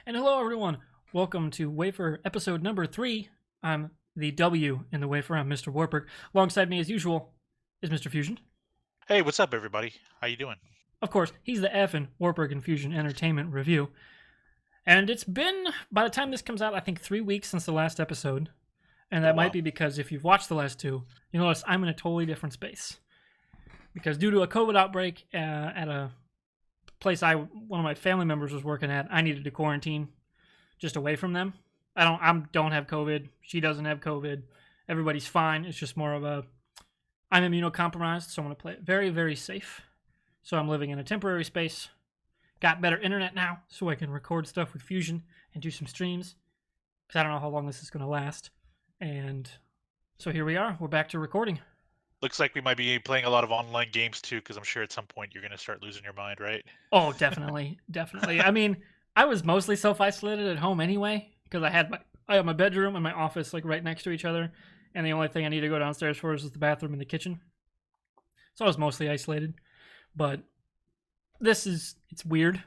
And hello, everyone. Welcome to WAFER episode number 3. I'm the W in the WAFER. I'm MrWartburg. Alongside me, as usual, is Mr. Fusion. Hey, what's up, everybody? How you doing? Of course, he's the F in Wartburg and Fusion Entertainment review. And it's been, by the time this comes out, I think 3 weeks since the last episode. And that might be because if you've watched the last two, you notice I'm in a totally different space. Because due to a COVID outbreak at a place one of my family members was working at, I needed to quarantine just away from them. I don't have COVID. She doesn't have COVID. Everybody's fine. It's just more of I'm immunocompromised, so I'm going to play it very, very safe. So I'm living in a temporary space. Got better internet now, so I can record stuff with Fusion and do some streams. Because I don't know how long this is going to last. And so here we are. We're back to recording. Looks like we might be playing a lot of online games too, because I'm sure at some point you're going to start losing your mind, right? Oh, definitely. Definitely. I mean, I was mostly self-isolated at home anyway, because I had my bedroom and my office like right next to each other, and the only thing I need to go downstairs for is the bathroom and the kitchen. So I was mostly isolated. But it's weird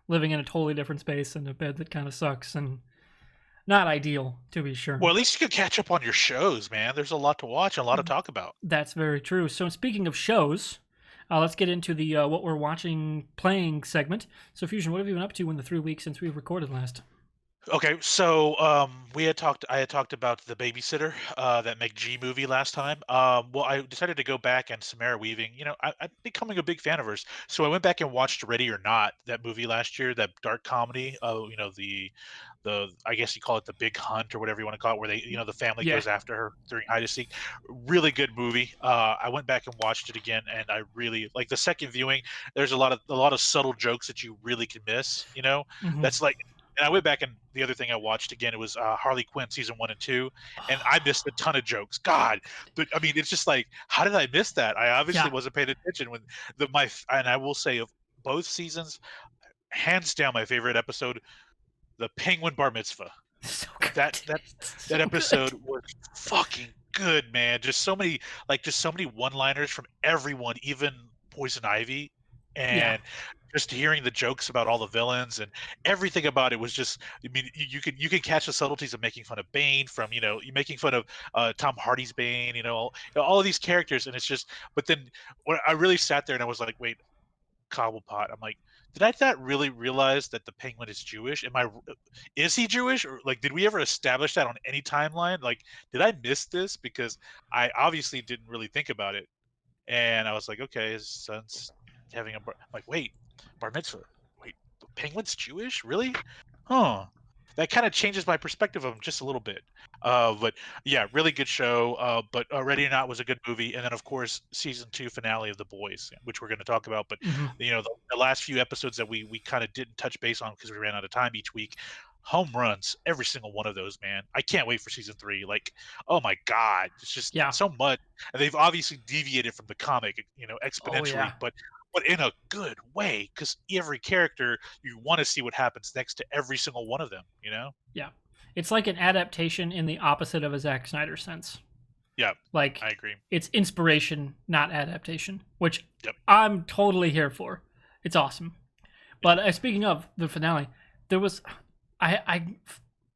living in a totally different space in a bed that kind of sucks and not ideal, to be sure. Well, at least you can catch up on your shows, man. There's a lot to watch and a lot to talk about. That's very true. So speaking of shows, let's get into the what we're watching, playing segment. So Fusion, what have you been up to in the 3 weeks since we've recorded last? Okay, so I had talked about the Babysitter, that McG movie last time. Well, I decided to go back, and Samara Weaving, I'm becoming a big fan of hers. So I went back and watched Ready or Not, that movie last year, that dark comedy. The I guess you call it the Big Hunt or whatever you want to call it, where the family goes after her during hide and seek. Really good movie. I went back and watched it again, and I really like the second viewing. There's a lot of subtle jokes that you really can miss. That's like. And I went back, and the other thing I watched again, it was Harley Quinn season 1 and 2, and I missed a ton of jokes. God, but I mean, it's just like, how did I miss that? I obviously wasn't paying attention when and I will say of both seasons, hands down, my favorite episode, the Penguin Bar Mitzvah. So good. That episode was fucking good, man. Just so many one-liners from everyone, even Poison Ivy, and just hearing the jokes about all the villains and everything about it was just. I mean, you can catch the subtleties of making fun of Bane from you making fun of Tom Hardy's Bane, all of these characters, and it's just. But then when I really sat there and I was like, wait, Cobblepot. I'm like, did I not really realize that the Penguin is Jewish? Is he Jewish, or like, did we ever establish that on any timeline? Like, did I miss this? Because I obviously didn't really think about it, and I was like, okay, his son's having I'm like, wait, bar mitzvah. Wait, the Penguin's Jewish? Really? Huh. That kind of changes my perspective of him just a little bit. But yeah, really good show. But Ready or Not was a good movie, and then of course season 2 finale of The Boys, which we're going to talk about. But the last few episodes that we kind of didn't touch base on because we ran out of time each week. Home runs, every single one of those, man. I can't wait for season 3. Like, oh my god, it's just so much. And they've obviously deviated from the comic, exponentially, but in a good way, because every character, you want to see what happens next to every single one of them, Yeah. It's like an adaptation in the opposite of a Zack Snyder sense. Yeah, like, I agree. It's inspiration, not adaptation, which I'm totally here for. It's awesome. But speaking of the finale, there was...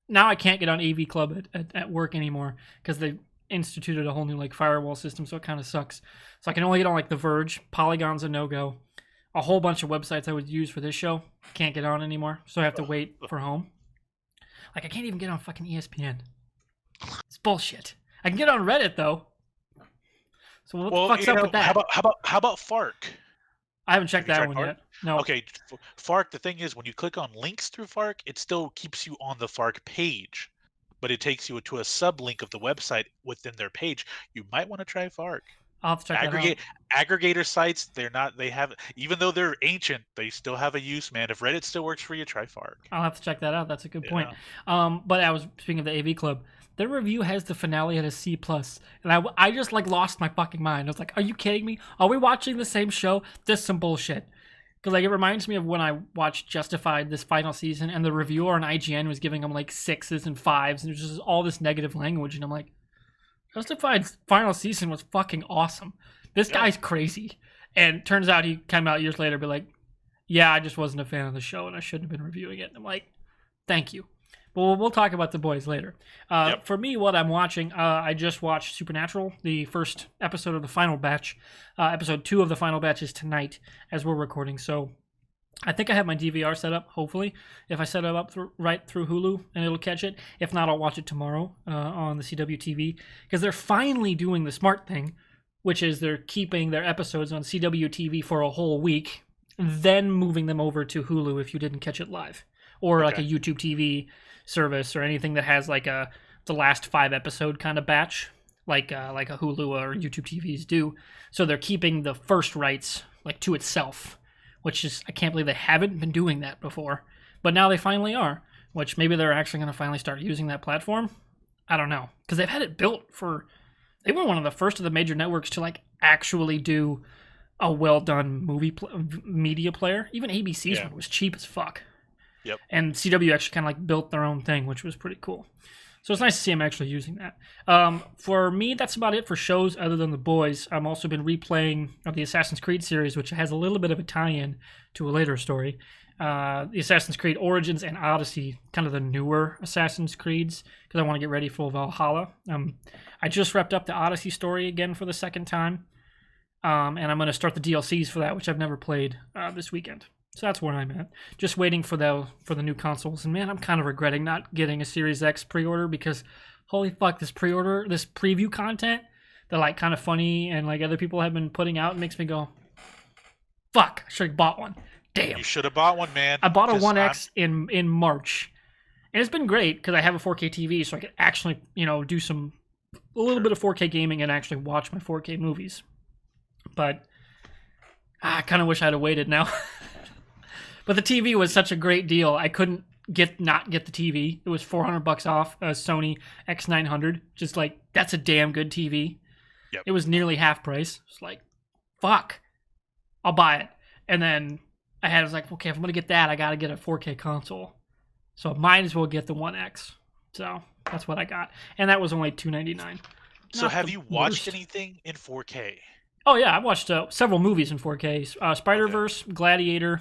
now I can't get on AV Club at work anymore because they instituted a whole new firewall system, so it kind of sucks. So I can only get on The Verge. Polygon's a no-go. A whole bunch of websites I would use for this show can't get on anymore, so I have to wait for home. I can't even get on fucking ESPN. It's bullshit. I can get on Reddit though. So what the fuck's up with that? How about FARC? I haven't checked that one yet. No. Okay, FARC. The thing is, when you click on links through FARC, it still keeps you on the FARC page, but it takes you to a sublink of the website within their page. You might want to try FARC. I'll have to check that out. Aggregator sites, even though they're ancient, they still have a use, man. If Reddit still works for you, try FARC. I'll have to check that out. That's a good point. But I was speaking of the AV Club. Their review has the finale at a C+, and I just lost my fucking mind. I was like, are you kidding me? Are we watching the same show? This is some bullshit. Because it reminds me of when I watched Justified this final season, and the reviewer on IGN was giving them 6s and 5s, and there's just all this negative language, and I'm like, Justified's final season was fucking awesome. This guy's crazy. And turns out he came out years later and be like, yeah, I just wasn't a fan of the show and I shouldn't have been reviewing it. And I'm like, Thank you. Well, we'll talk about The Boys later. For me, what I'm watching, I just watched Supernatural, the first episode of the final batch. Episode 2 of the final batch is tonight as we're recording. So I think I have my DVR set up, hopefully. If I set it up right through Hulu, and it'll catch it. If not, I'll watch it tomorrow on the CW TV. Because they're finally doing the smart thing, which is they're keeping their episodes on CW TV for a whole week, then moving them over to Hulu if you didn't catch it live. Or like a YouTube TV service or anything that has like the last 5 episode kind of batch, like a Hulu or YouTube TVs do. So they're keeping the first rights like to itself, which is, I can't believe they haven't been doing that before. But now they finally are, which maybe they're actually going to finally start using that platform. I don't know, because they've had it built for, they were one of the first of the major networks to like actually do a well done media player. Even ABC's one was cheap as fuck. Yep. And CW actually kind of like built their own thing, which was pretty cool. So it's nice to see them actually using that. For me, that's about it for shows other than The Boys. I've also been replaying the Assassin's Creed series, which has a little bit of a tie-in to a later story. The Assassin's Creed Origins and Odyssey, kind of the newer Assassin's Creeds, because I want to get ready for Valhalla. I just wrapped up the Odyssey story again for the second time. And I'm going to start the DLCs for that, which I've never played this weekend. So that's where I'm at. Just waiting for the new consoles. And man, I'm kind of regretting not getting a Series X pre-order because holy fuck, this preview content that like kind of funny and like other people have been putting out makes me go, fuck, I should have bought one. Damn. You should have bought one, man. I bought a 1X in March. And it's been great because I have a 4K TV so I can actually, do a little bit of 4K gaming and actually watch my 4K movies. But I kind of wish I'd have waited now. But the TV was such a great deal. I couldn't not get the TV. It was $400 off a Sony X900. Just like, that's a damn good TV. Yep. It was nearly half price. It's like, fuck, I'll buy it. And then I was like, okay, if I'm going to get that, I got to get a 4K console. So I might as well get the 1X. So that's what I got. And that was only $299. So have you watched anything in 4K? Oh, yeah. I've watched several movies in 4K. Spider-Verse, Gladiator,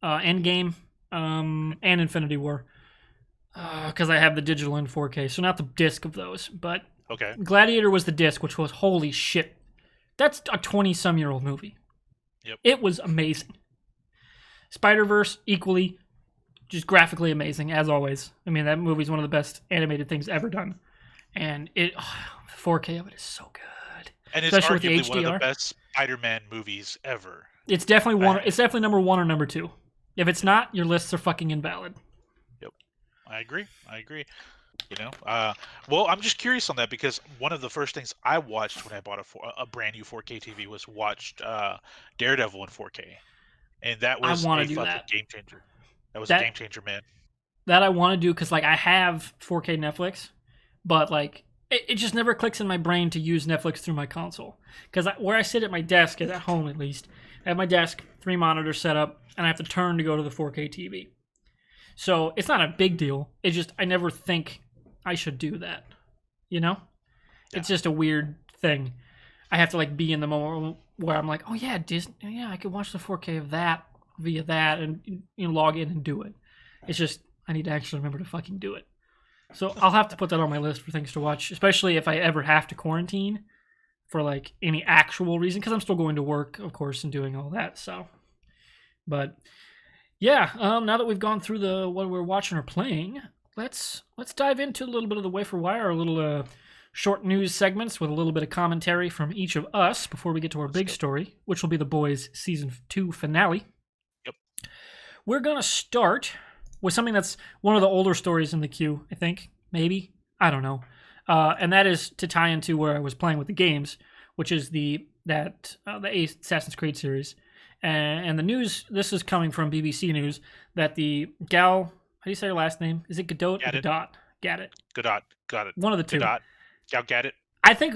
Endgame, and Infinity War, because I have the digital in 4K, so not the disc of those, but Gladiator was the disc, which was holy shit. That's a 20-some-year-old movie. Yep. It was amazing. Spider-Verse, equally, just graphically amazing, as always. I mean, that movie's one of the best animated things ever done, and 4K of it is so good. And it's especially arguably one of the best Spider-Man movies ever. It's definitely It's definitely number 1 or number 2. If it's not, your lists are fucking invalid. Yep, I agree. Well, I'm just curious on that because one of the first things I watched when I bought a brand new 4K TV was watched Daredevil in 4K, and that was a fucking game changer. That was a game changer, man. That I want to do because like I have 4K Netflix, but like it just never clicks in my brain to use Netflix through my console because where I sit at my desk, at home at least, I have my desk, 3 monitors set up, and I have to turn to go to the 4K TV. So it's not a big deal. It's just I never think I should do that. Yeah. It's just a weird thing. I have to like be in the moment where I'm like, oh yeah, Disney. Yeah, I could watch the 4K of that via that and log in and do it. It's just I need to actually remember to fucking do it. So I'll have to put that on my list for things to watch, especially if I ever have to quarantine for like any actual reason, because I'm still going to work, of course, and doing all that. So, but yeah, now that we've gone through what we're watching or playing, let's dive into a little bit of the Wafer Wire, a little short news segments with a little bit of commentary from each of us before we get to our big story, which will be The Boys Season 2 finale. Yep. We're going to start with something that's one of the older stories in the queue, I think. Maybe. I don't know. And that is to tie into where I was playing with the games, which is the Assassin's Creed series. And the news, this is coming from BBC News, that the Gal, how do you say her last name? Is it Gadot or Gadot? Gadot. Gadot. Got it. One of the two. Gadot. Gal Gadot. I think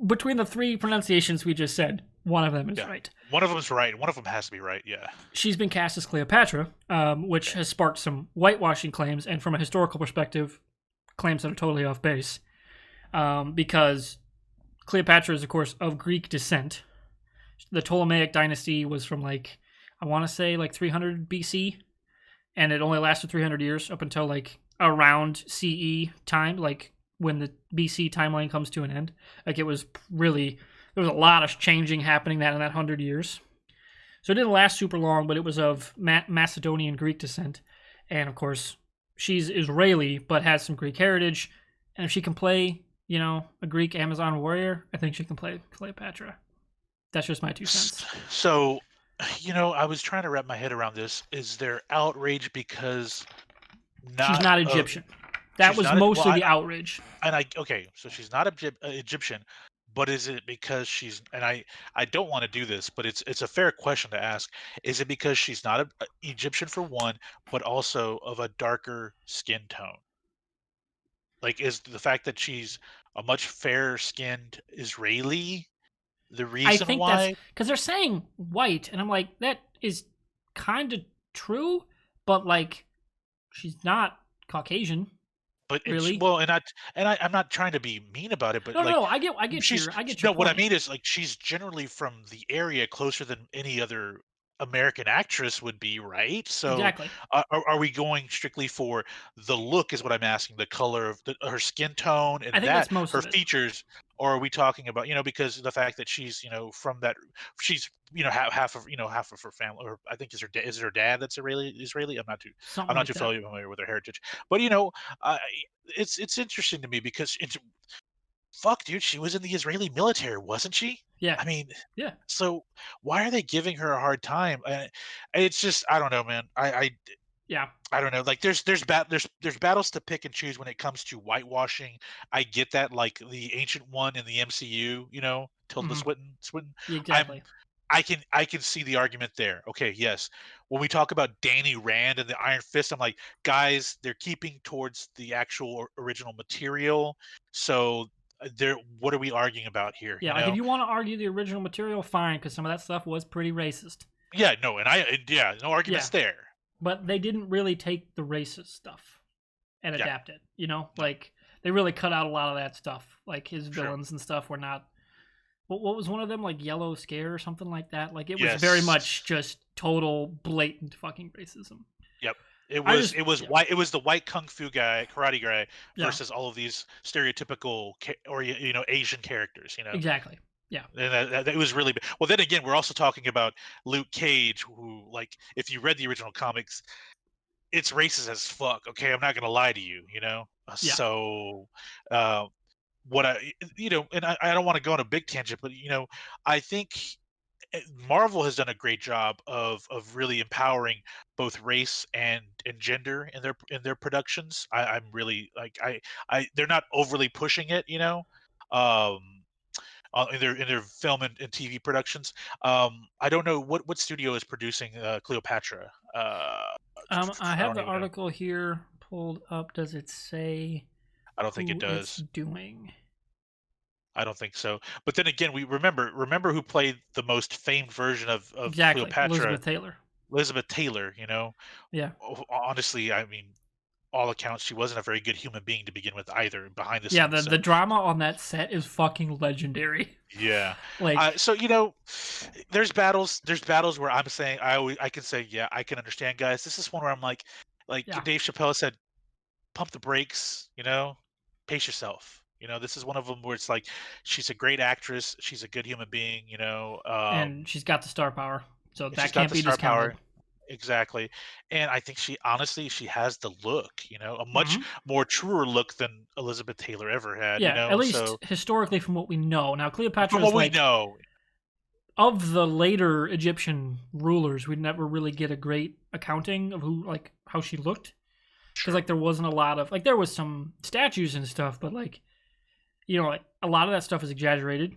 between the 3 pronunciations we just said, one of them is right. One of them is right. One of them has to be right, yeah. She's been cast as Cleopatra, which has sparked some whitewashing claims, and from a historical perspective, claims that are totally off base. Because Cleopatra is, of course, of Greek descent. The Ptolemaic dynasty was from, I want to say, 300 BC. and it only lasted 300 years up until like around CE time, like when the BC timeline comes to an end. Like it was really, there was a lot of changing happening in that 100 years. So it didn't last super long, but it was of Macedonian Greek descent. And of course, she's Israeli, but has some Greek heritage. And if she can play, you know, a Greek Amazon warrior, I think she can play Cleopatra. That's just my 2 cents. So, you know, I was trying to wrap my head around this. Is there outrage because She's not Egyptian. That was most of the outrage. And okay, so she's not Egyptian, but is it because she's, and I don't want to do this, but it's a fair question to ask. Is it because she's not a Egyptian for one, but also of a darker skin tone? Like, is the fact that she's a much fairer skinned Israeli the I reason think why? that's because they're saying white, and I'm like, that is kind of true, but like, she's not Caucasian. But it's Really? well, I'm not trying to be mean about it, but like No. I get she's your no, what I point. mean is like she's generally from the area closer than any other American actress would be, right? So Exactly. are we going strictly for the look is what I'm asking, the color of her skin tone and I think that that's most her of it. features, or are we talking about, you know, because of the fact that she's, you know, from that she's, you know, half of, you know, half of her family, or I think is her dad that's Israeli? Something I'm not like too that. familiar with her heritage. But you know, it's interesting to me because it's fuck, dude. She was in the Israeli military, wasn't she? Yeah. I mean, Yeah. so why are they giving her a hard time? It's just I don't know, man. Yeah. I don't know. Like there's battles to pick and choose when it comes to whitewashing. I get that, like the ancient one in the MCU, you know, Tilda Hmm. Swinton. I'm Exactly. I can see the argument there. Okay, yes. When we talk about Danny Rand and the Iron Fist, I'm like, guys, they're keeping towards the actual original material. So they're what are we arguing about here? Yeah. You Like if know? you want to argue the original material, fine, because some of that stuff was pretty racist. Yeah, no, yeah, no Yeah. arguments there. But they didn't really take the racist stuff and Yeah, adapt it. You know, no, like they really cut out a lot of that stuff. Like his sure. villains and stuff were not. What was one of them, like Yellow Scare or something like that? Like it was very Yes. much just total blatant fucking racism. Yep. It I was just it was yeah white. It was the white kung fu guy, karate guy, yeah versus all of these stereotypical or you know Asian characters. You know, exactly yeah and that was really well. Then again, we're also talking about Luke Cage, who, like, if you read the original comics, it's racist as fuck. Okay, I'm not gonna lie to you. You know, yeah so uh, what you know, and I don't want to go on a big tangent, but you know, I think Marvel has done a great job of really empowering both race and gender in their productions. I'm really like I they're not overly pushing it, you know. Um, in their film and TV productions. I don't know what studio is producing Cleopatra. I I have don't the even know. article here pulled up. Does it say I don't think it who it's does. doing? I don't think so. But then again, we remember who played the most famed version of Exactly, Cleopatra, Elizabeth Taylor. Elizabeth Taylor. You know, Yeah honestly, I mean, all accounts, she wasn't a very good human being to begin with either, behind the yeah scenes. the So drama on that set is fucking legendary. yeah, Like so you know, there's battles where I'm saying I can say yeah, I can understand, guys. This is one where I'm like yeah Dave Chappelle said, pump the brakes, you know, pace yourself. You know, this is one of them where it's like she's a great actress, she's a good human being, you know, and she's got the star power, so and that she's got can't the be star discounted. power. Exactly. And I think she honestly she has the look, you know, a much Hmm. more truer look than Elizabeth Taylor ever had, you Yeah, at know. least So historically from what we know. Now from Cleopatra is what we like know, of the later Egyptian rulers, we never really get a great accounting of who like how she looked because sure, like there wasn't a lot of like there was some statues and stuff, but like you know like a lot of that stuff is exaggerated.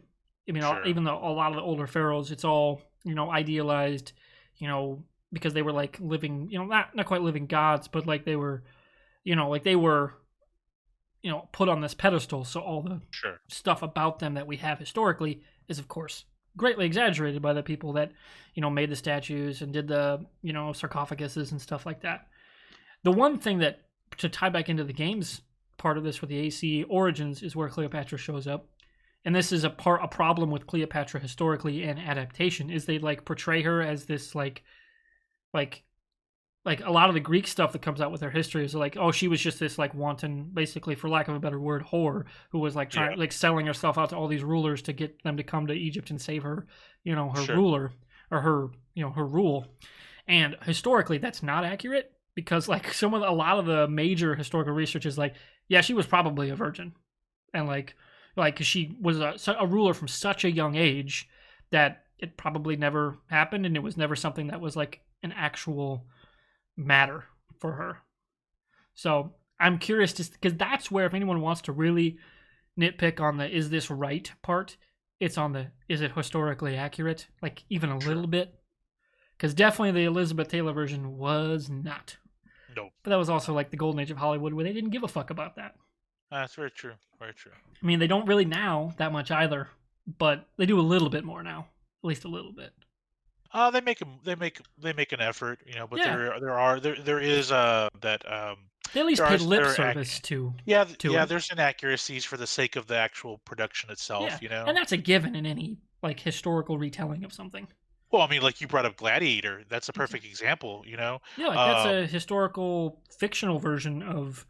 I mean, sure, even though a lot of the older pharaohs, it's all you know idealized, you know because they were like living, you know, not quite living gods, but like they were, you know, like they were, you know, put on this pedestal. So all the sure, stuff about them that we have historically is, of course, greatly exaggerated by the people that, you know, made the statues and did the, you know, sarcophaguses and stuff like that. The one thing that, to tie back into the games part of this for the AC Origins, is where Cleopatra shows up. And this is a problem with Cleopatra historically and adaptation, is they like portray her as this like like a lot of the Greek stuff that comes out with her history is like, oh, she was just this like wanton, basically, for lack of a better word, whore who was like Yeah, trying, like selling herself out to all these rulers to get them to come to Egypt and save her, her sure. ruler or her, her rule. And historically, that's not accurate because like a lot of the major historical research is like, yeah, she was probably a virgin, and like 'cause she was a ruler from such a young age that it probably never happened, and it was never something that was like an actual matter for her. So I'm curious just because that's where, if anyone wants to really nitpick on the is this right part, it's on the is it historically accurate, like even a Sure. little bit. Because definitely the Elizabeth Taylor version was not. No, But that was also like the golden age of Hollywood where they didn't give a fuck about that. that's very true. Very true. I mean, they don't really now that much either, but they do a little bit more now, at least a little bit. They make an effort, but Yeah, there is that they at least there are paid lip there are service yeah, to yeah, it. there's inaccuracies for the sake of the actual production Yeah, itself. and that's a given in any like historical retelling of something. Well, I mean, like you brought up Gladiator, that's a perfect example. Yeah, like that's Um, a historical fictional version of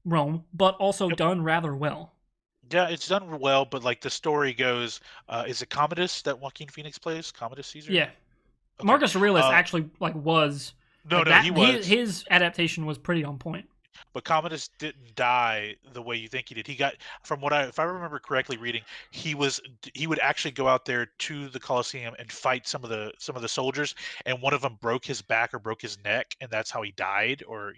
Rome, but also yep, done rather well. yeah, it's done well, but like the story goes, is it Commodus that Joaquin Phoenix plays? Commodus Caesar? Yeah, Okay. Marcus Aurelius Uh, actually like was no, like no, he that. was. His adaptation was pretty on point. But Commodus didn't die the way you think he did. He got, from what if I remember correctly reading, he would actually go out there to the Colosseum and fight some of the soldiers, and one of them broke his back or broke his neck, and that's how he died. Or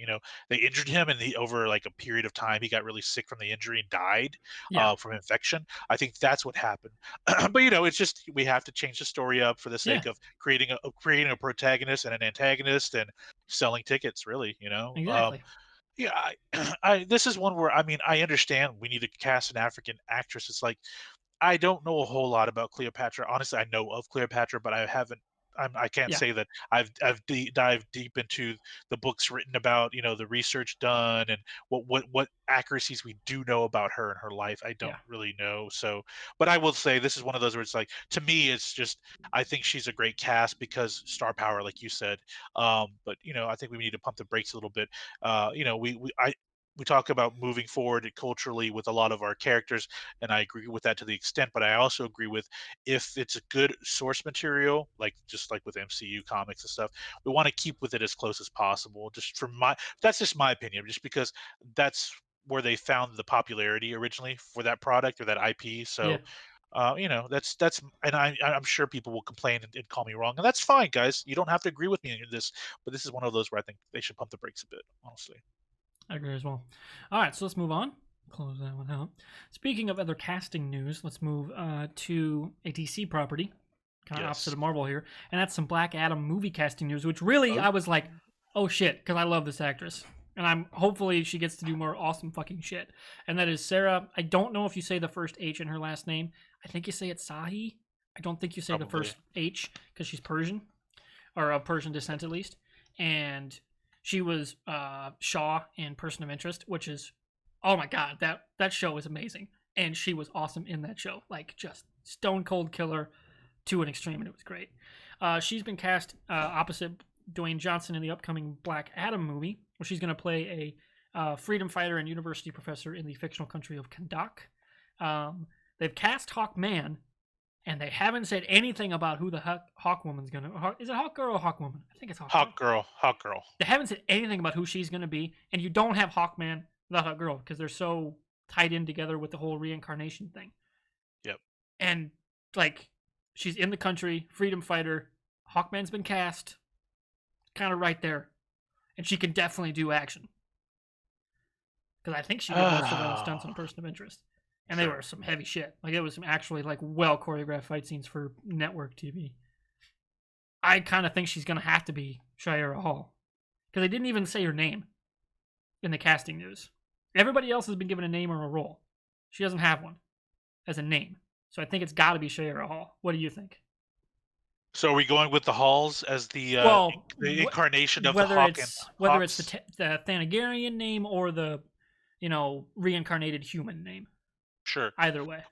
they injured him, and over like a period of time, he got really sick from the injury and died Yeah, from infection. I think that's what happened. But it's just we have to change the story up for the yeah, sake of creating a protagonist and an antagonist and selling tickets. Really. exactly. Yeah, this is one where I mean I understand we need to cast an African actress. It's like I don't know a whole lot about Cleopatra. Honestly, I know of Cleopatra, but I haven't. I can't Yeah, say that I've dived deep into the books written about the research done and what accuracies we do know about her and her life. I don't yeah, really know. So, but I will say this is one of those where it's like to me, it's just I think she's a great cast because star power, like you said. But I think we need to pump the brakes a little bit. We talk about moving forward culturally with a lot of our characters, and I agree with that to the extent. But I also agree with if it's a good source material, like just like with MCU comics and stuff, we want to keep with it as close as possible. That's just my opinion, just because that's where they found the popularity originally for that product or that IP. yeah. So, that's, and I'm sure people will complain and call me wrong, and that's fine, guys. You don't have to agree with me in this, but this is one of those where I think they should pump the brakes a bit, honestly. I agree as well. All right, so let's move on. Close that one out. Speaking of other casting news, let's move to a DC property, kind of opposite Yes. of Marvel here, and that's some Black Adam movie casting news. Which really, Oh, I was like, oh shit, because I love this actress, and I'm hopefully she gets to do more awesome fucking shit. And that is Sarah. I don't know if you say the first H in her last name. I think you say it Sahi. I don't think you say the probably. first H because she's Persian or of Persian descent at least. And she was Shaw in Person of Interest, which is, oh my god, that show is amazing, and she was awesome in that show, like just stone cold killer to an extreme, and it was great. She's been cast opposite Dwayne Johnson in the upcoming Black Adam movie, where she's going to play a freedom fighter and university professor in the fictional country of Kandak. They've cast Hawkman, and they haven't said anything about who the Hawk Woman's gonna. Is it Hawk Girl or Hawk Woman? I think it's Hawk Girl. Hawk Girl, Hawk Girl. They haven't said anything about who she's gonna be, and you don't have Hawkman without Hawk Girl because they're so tied in together with the whole reincarnation thing. Yep. And like, she's in the country, freedom fighter. Hawkman's been cast, kind of right there, and she can definitely do action because I think she did most of the stunts on Person of Interest. And they Sure. were some heavy shit. Like it was some actually like well choreographed fight scenes for network TV. I kind of think she's gonna have to be Shira Hall because they didn't even say her name in the casting news. Everybody else has been given a name or a role. She doesn't have one as a name, so I think it's got to be Shira Hall. What do you think? So are we going with the Halls as Well, the incarnation of the whether Hawk and it's Hawks? the Thanagarian name or the reincarnated human name, Sure. either way.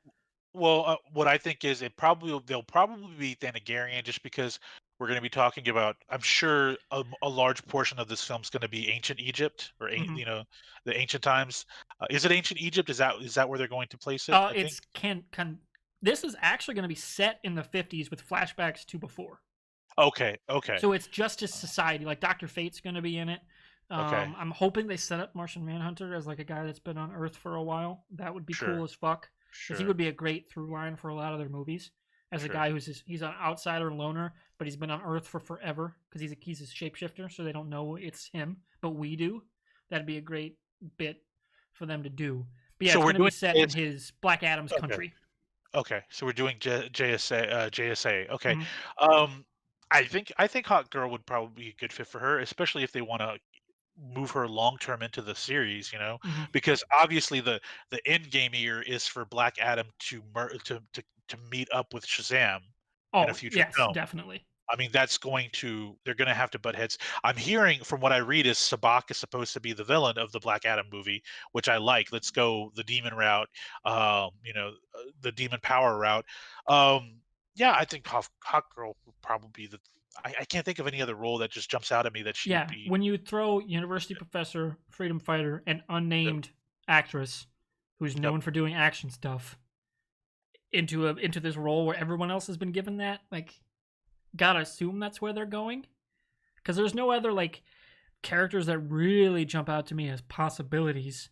Well, what I think is they'll probably be Thanagarian just because we're going to be talking about. I'm sure a large portion of this film is going to be ancient Egypt or Hmm. the ancient times. Is it ancient Egypt? Is that where they're going to place it? I think. It's this is actually going to be set in the 50s with flashbacks to before. Okay. Okay. So it's Justice Society. Like Dr. Fate's going to be in it. Okay. I'm hoping they set up Martian Manhunter as like a guy that's been on Earth for a while. That would be Sure. cool as fuck. Because he Sure. would be a great through line for a lot of their movies. As a Sure. guy he's an outsider and loner, but he's been on Earth for forever because he's a shapeshifter, so they don't know it's him, but we do. That'd be a great bit for them to do. But yeah, So it's we're going to be doing. set in his Black Adam's Okay. country. Okay. So we're doing JSA. JSA. Okay. Hmm. Um, I think Hot Girl would probably be a good fit for her, especially if they want to move her long term into the series, Hmm. because obviously the end game here is for Black Adam to meet up with Shazam in a Oh, future yes, film. definitely. I mean, they're going to have to butt heads. I'm hearing from what I read is Sabak is supposed to be the villain of the Black Adam movie, which I like. Let's go the demon route, the demon power route. Um, yeah, I think Hawk Girl would probably be the. I can't think of any other role that just jumps out at me that she would Yeah, be. when you throw university professor, freedom fighter, and Yep. unnamed actress who's Yep. known for doing action stuff into this role where everyone else has been given that, like, gotta assume that's where they're going. Because there's no other like characters that really jump out to me as possibilities.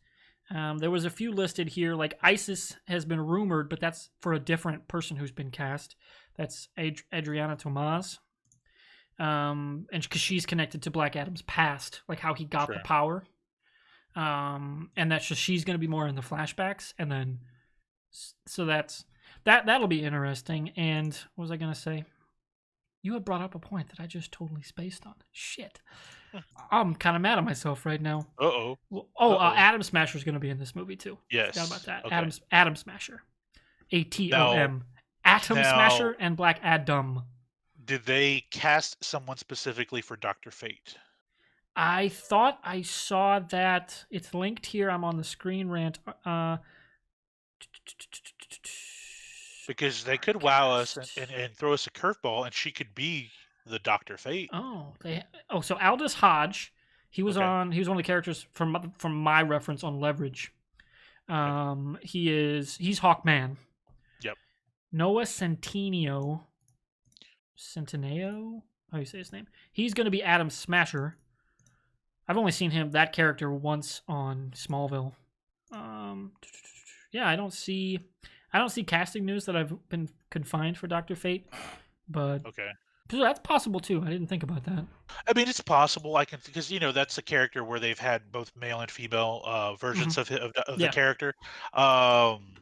There was a few listed here, like Isis has been rumored, but that's for a different person who's been cast. That's Adriana Tomas. And because she's connected to Black Adam's past, like how he got the Sure. power, and that's just she's going to be more in the flashbacks, and then so that'll be interesting. And what was I going to say? You had brought up a point that I just totally spaced on. Shit, I'm kind of mad at myself right now. Uh-oh. Atom Smasher's going to be in this movie too. Forgot about Yes. that. Okay. Atom Smasher, Now, ATOM, Atom now, Smasher, and Black Adam. did they cast someone specifically for Dr. Fate? I thought I saw that. It's linked here. I'm on the screen rant. Because they could wow us and throw us a curveball, and she could be the Dr. Fate. So Aldous Hodge, he was Okay. one of the characters from my reference on Leverage. Okay. He's Hawkman. Yep. Noah Centineo, how do you say his name? He's going to be Atom Smasher. I've only seen that character once on Smallville. Yeah, I don't see casting news that I've been confined for Dr. Fate, but Okay. that's possible too. I didn't think about that. I mean, it's possible. I can because that's a character where they've had both male and female versions Mhm. of the Yeah. character. I'm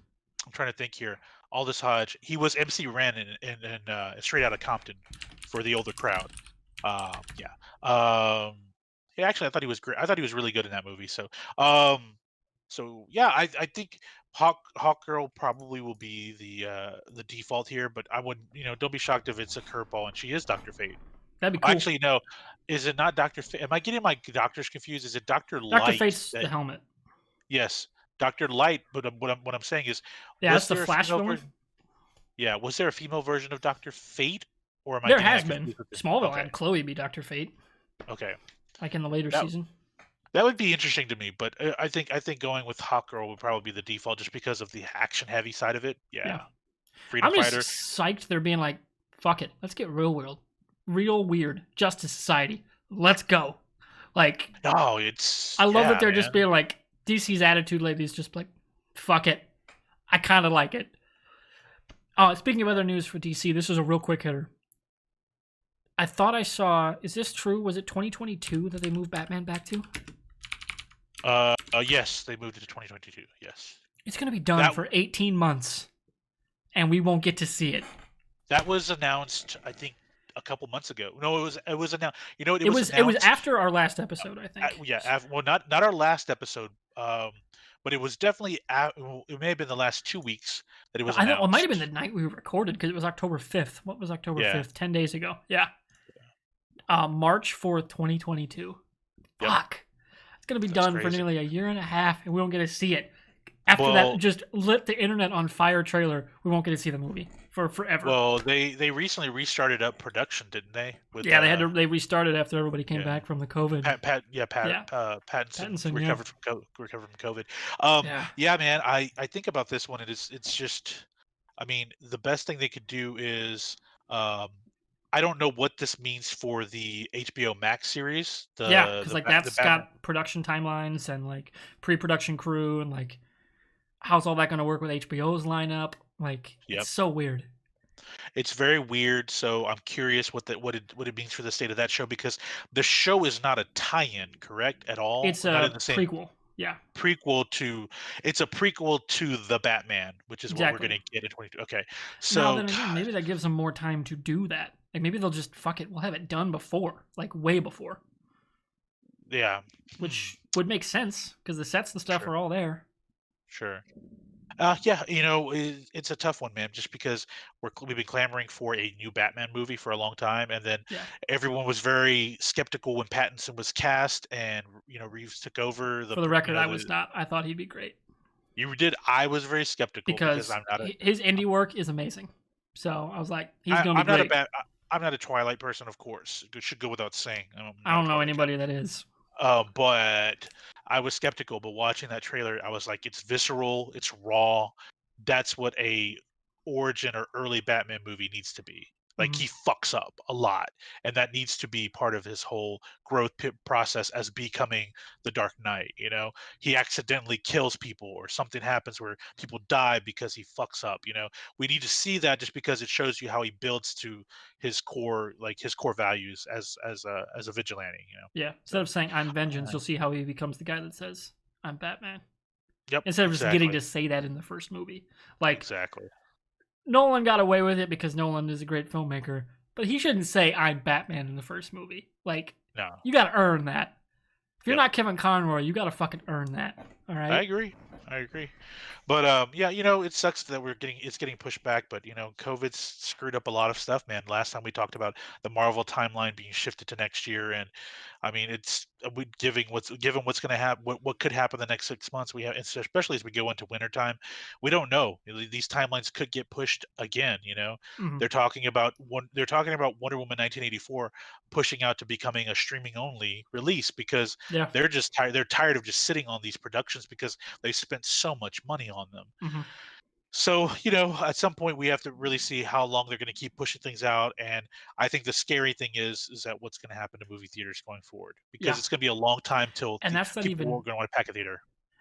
trying to think here. Aldous Hodge. He was MC Ren in Straight Outta Compton for the older crowd. Yeah. Yeah. Actually, I thought he was great. I thought he was really good in that movie. So yeah, I think Hawk Girl probably will be the default here, but I wouldn't. Don't be shocked if it's a curveball and she is Dr. Fate. That'd be cool. Actually, no. Is it not Dr. Fate? Am I getting my doctors confused? Is it Dr. Dr. Light? Fate's the helmet. Yes, Dr. Light. But what I'm saying is, Yeah, that's was the there a Flash female villain. version? Yeah, was there a female version of Dr. Fate, or am I There getting has that been. confused with this? Smallville Okay, had Chloe be Dr. Fate, okay. like in the later That season. that would be interesting to me, but I think going with Hawk Girl would probably be the default just because of the action heavy side of it. Yeah. Yeah, freedom I'm just fighter. psyched they're being like, fuck it, let's get real weird. Justice Society, let's go. Like, No, it's I love yeah, that they're man. just being like, DC's attitude lately is just like, fuck it. I kind of like it. Speaking of other news for DC, this is a real quick hitter. I thought I saw, is this true? Was it 2022 that they moved Batman back to? Yes, they moved it to 2022. Yes. It's going to be done for 18 months, and we won't get to see it. That was announced, I think, a couple months ago. No, it was announced. It was after our last episode, I think. Well, not our last episode, but it was definitely. It may have been the last 2 weeks that it was announced. It might have been the night we recorded because it was October 5th. What was October 5th? 10 days ago. Yeah. March 4th, 2022. Yep. Fuck. It's going to be done for nearly a year and a half, and we don't get to see it. After that, Well, just lit the internet on fire trailer, we won't get to see the movie for forever. they recently restarted up production, didn't they? With Yeah, they restarted after everybody came yeah, back from the COVID. Yeah, Pattinson Pattinson. Yeah, recovered from COVID. yeah, Yeah, man, I think about this one. It's just, I mean, the best thing they could do is, um, I don't know what this means for the HBO Max series, yeah. Because like the that's Batman. got production timelines and like pre-production crew and like how's all that going to work with HBO's lineup? Like it's Yep. so weird. It's very weird, so I'm curious what it means for the state of that show because the show is not a tie-in, correct, at all? It's Not in a the same prequel. Yeah, prequel to it's a prequel to The Batman, which is what we're exactly. gonna get in 22. Okay. Now So, then again, maybe that gives them more time to do that. Like maybe they'll just fuck it. We'll have it done before, like way before, yeah. Hmm, which would make sense because the sets and stuff sure, are all there. sure. Yeah, it's a tough one, man, just because we've been clamoring for a new Batman movie for a long time, and then Yeah. everyone was very skeptical when Pattinson was cast and, Reeves took over For the record, I was not. I thought he'd be great you did. I was very skeptical because because his indie work is amazing. So I was like, he's gonna be I'm not a great. bad I'm not a Twilight person, of course. It should go without saying. I'm I not a don't know Twilight fan. anybody that is. But I was skeptical. But watching that trailer, I was like, it's visceral, it's raw. That's what a origin or early Batman movie needs to be. Like Hmm. he fucks up a lot, and that needs to be part of his whole growth process as becoming the Dark Knight. He accidentally kills people, or something happens where people die because he fucks up. We need to see that just because it shows you how he builds to his core values as a vigilante. Yeah. Instead So. of saying I'm vengeance, Uh, you'll see how he becomes the guy that says I'm Batman. yep, Instead of just getting exactly, to say that in the first movie. Like exactly. Nolan got away with it because Nolan is a great filmmaker, but he shouldn't say I'm Batman in the first movie. Like No, you got to earn that. If you're yep, not Kevin Conroy, you got to fucking earn that. All I right. agree. I agree. But yeah, it sucks that it's getting pushed back. But COVID's screwed up a lot of stuff, man. Last time we talked about the Marvel timeline being shifted to next year, and I mean, it's we given what's going to happen, what could happen the next 6 months. We have, especially as we go into wintertime, we don't know. These timelines could get pushed again. Hmm. They're talking about Wonder Woman 1984 pushing out to becoming a streaming only release because Yeah. they're just tired. They're tired of just sitting on these productions because they spent so much money on them. Hmm. So, at some point we have to really see how long they're going to keep pushing things out. And I think the scary thing is that what's going to happen to movie theaters going forward because Yeah. it's going to be a long time till And people are going to want to pack a theater.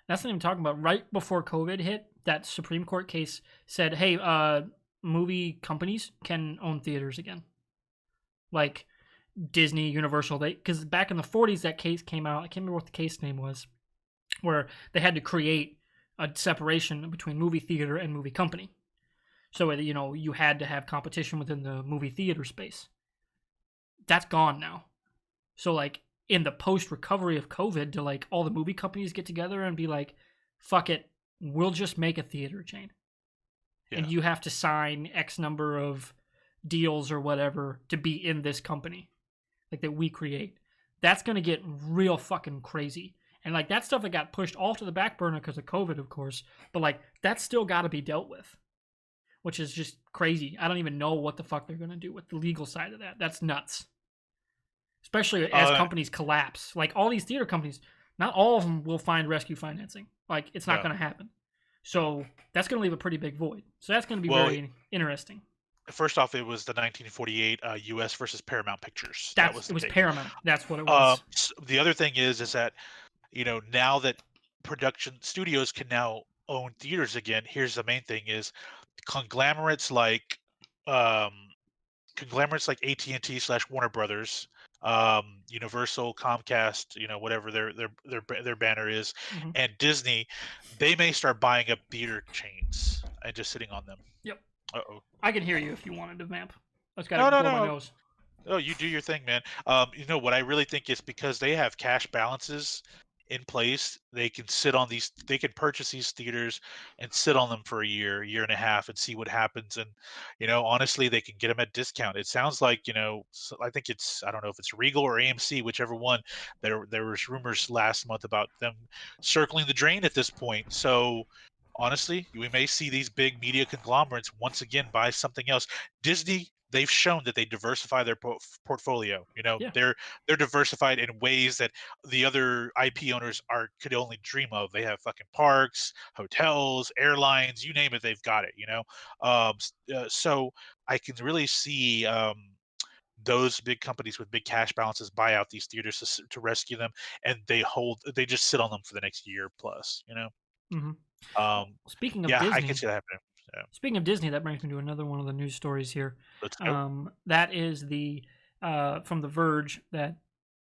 that's not even talking about right before COVID hit. That Supreme Court case said, "Hey, movie companies can own theaters again." Like Disney, Universal, they because back in the 40s that case came out. I can't remember what the case name was, where they had to create a separation between movie theater and movie company. So you had to have competition within the movie theater space. That's gone now. So like in the post recovery of COVID, do like all the movie companies get together and be like, "Fuck it, we'll just make a theater chain, and Yeah. you have to sign X number of deals or whatever to be in this company, like that we create." That's gonna get real fucking crazy. And like that stuff that got pushed off to the back burner because of COVID, of course, but like that's still got to be dealt with, which is just crazy. I don't even know what the fuck they're gonna do with the legal side of that. That's nuts. Especially as Uh, companies collapse. Like all these theater companies, not all of them will find rescue financing. Like it's not no. going to happen. So that's going to leave a pretty big void. So that's going to be Well, very interesting. first off, it was the 1948 U.S. versus Paramount Pictures. That was It the was case. Paramount. That's what it was. The other thing is that now that production studios can now own theaters again, here's the main thing: is conglomerates like um, AT&T slash Warner Brothers, Universal, Comcast, whatever their banner is, Hmm. and Disney, they may start buying up theater chains and just sitting on them. Yep. Uh oh. I can hear you if you wanted to vamp. I just got to No, no, blow my no. nose. Oh, you do your thing, man. What I really think is because they have cash balances in place, they can they can purchase these theaters and sit on them for a year and a half and see what happens. And, honestly, they can get them at discount. It sounds like, I think I don't know if it's Regal or AMC, whichever one. There was rumors last month about them circling the drain at this point. So, honestly, we may see these big media conglomerates once again buy something else. Disney, they've shown that they diversify their portfolio. You know, Yeah. they're diversified in ways that the other IP owners are could only dream of. They have fucking parks, hotels, airlines, you name it, they've got it. So I can really see. Those big companies with big cash balances buy out these theaters to rescue them, and they just sit on them for the next year plus. Hmm. Um, Speaking of yeah, I can Disney, see that happening. So that brings me to another one of the news stories here. let's go. That is the from The Verge that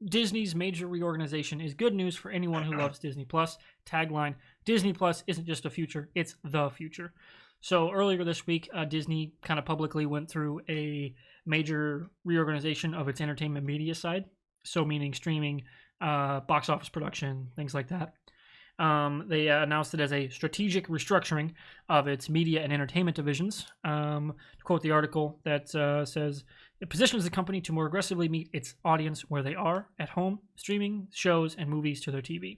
Disney's major reorganization is good news for anyone who loves Disney Plus. Tagline: Disney Plus isn't just a future; it's the future. So earlier this week, Disney kind of publicly went through a major reorganization of its entertainment media side. So meaning streaming, box office production, things like that. They announced it as a strategic restructuring of its media and entertainment divisions. To quote the article that says, it positions the company to more aggressively meet its audience where they are, at home, streaming shows and movies to their TV.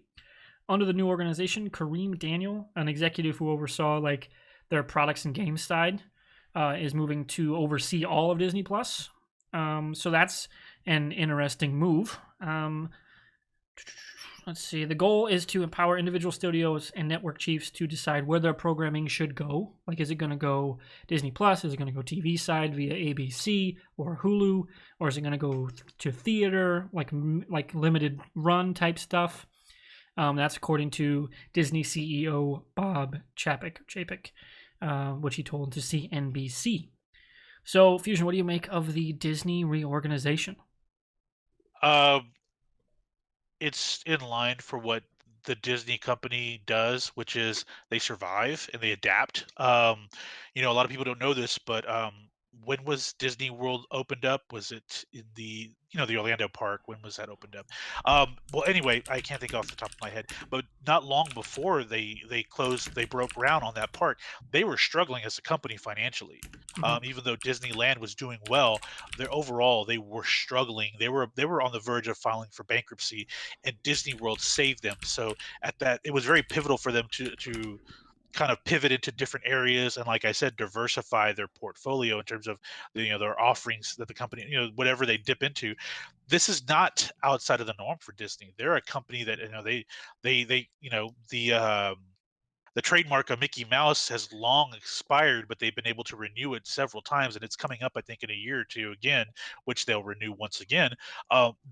Under the new organization, Kareem Daniel, an executive who oversaw like their products and games side, is moving to oversee all of Disney Plus. So that's an interesting move. Let's see. The goal is to empower individual studios and network chiefs to decide where their programming should go. Like, is it going to go Disney Plus? Is it going to go TV side via ABC or Hulu, or is it going to go to theater, like limited run type stuff? That's according to Disney CEO Bob Chapek, which he told to CNBC. So, Fusion, what do you make of the Disney reorganization? Um, it's in line for what the Disney company does, which is they survive and they adapt. A lot of people don't know this, but when was Disney World opened up? Was it in the Orlando park? When was that opened up? Well, anyway, I can't think off the top of my head, but not long before they broke ground on that park, they were struggling as a company financially. Mm-hmm. Even though Disneyland was doing well, they were struggling. They were on the verge of filing for bankruptcy, and Disney World saved them. So it was very pivotal for them to kind of pivot into different areas and, like I said, diversify their portfolio in terms of their offerings that the company, whatever they dip into. This is not outside of the norm for Disney. They're a company that they the trademark of Mickey Mouse has long expired, but they've been able to renew it several times, and it's coming up, I think, in a year or two again, which they'll renew once again.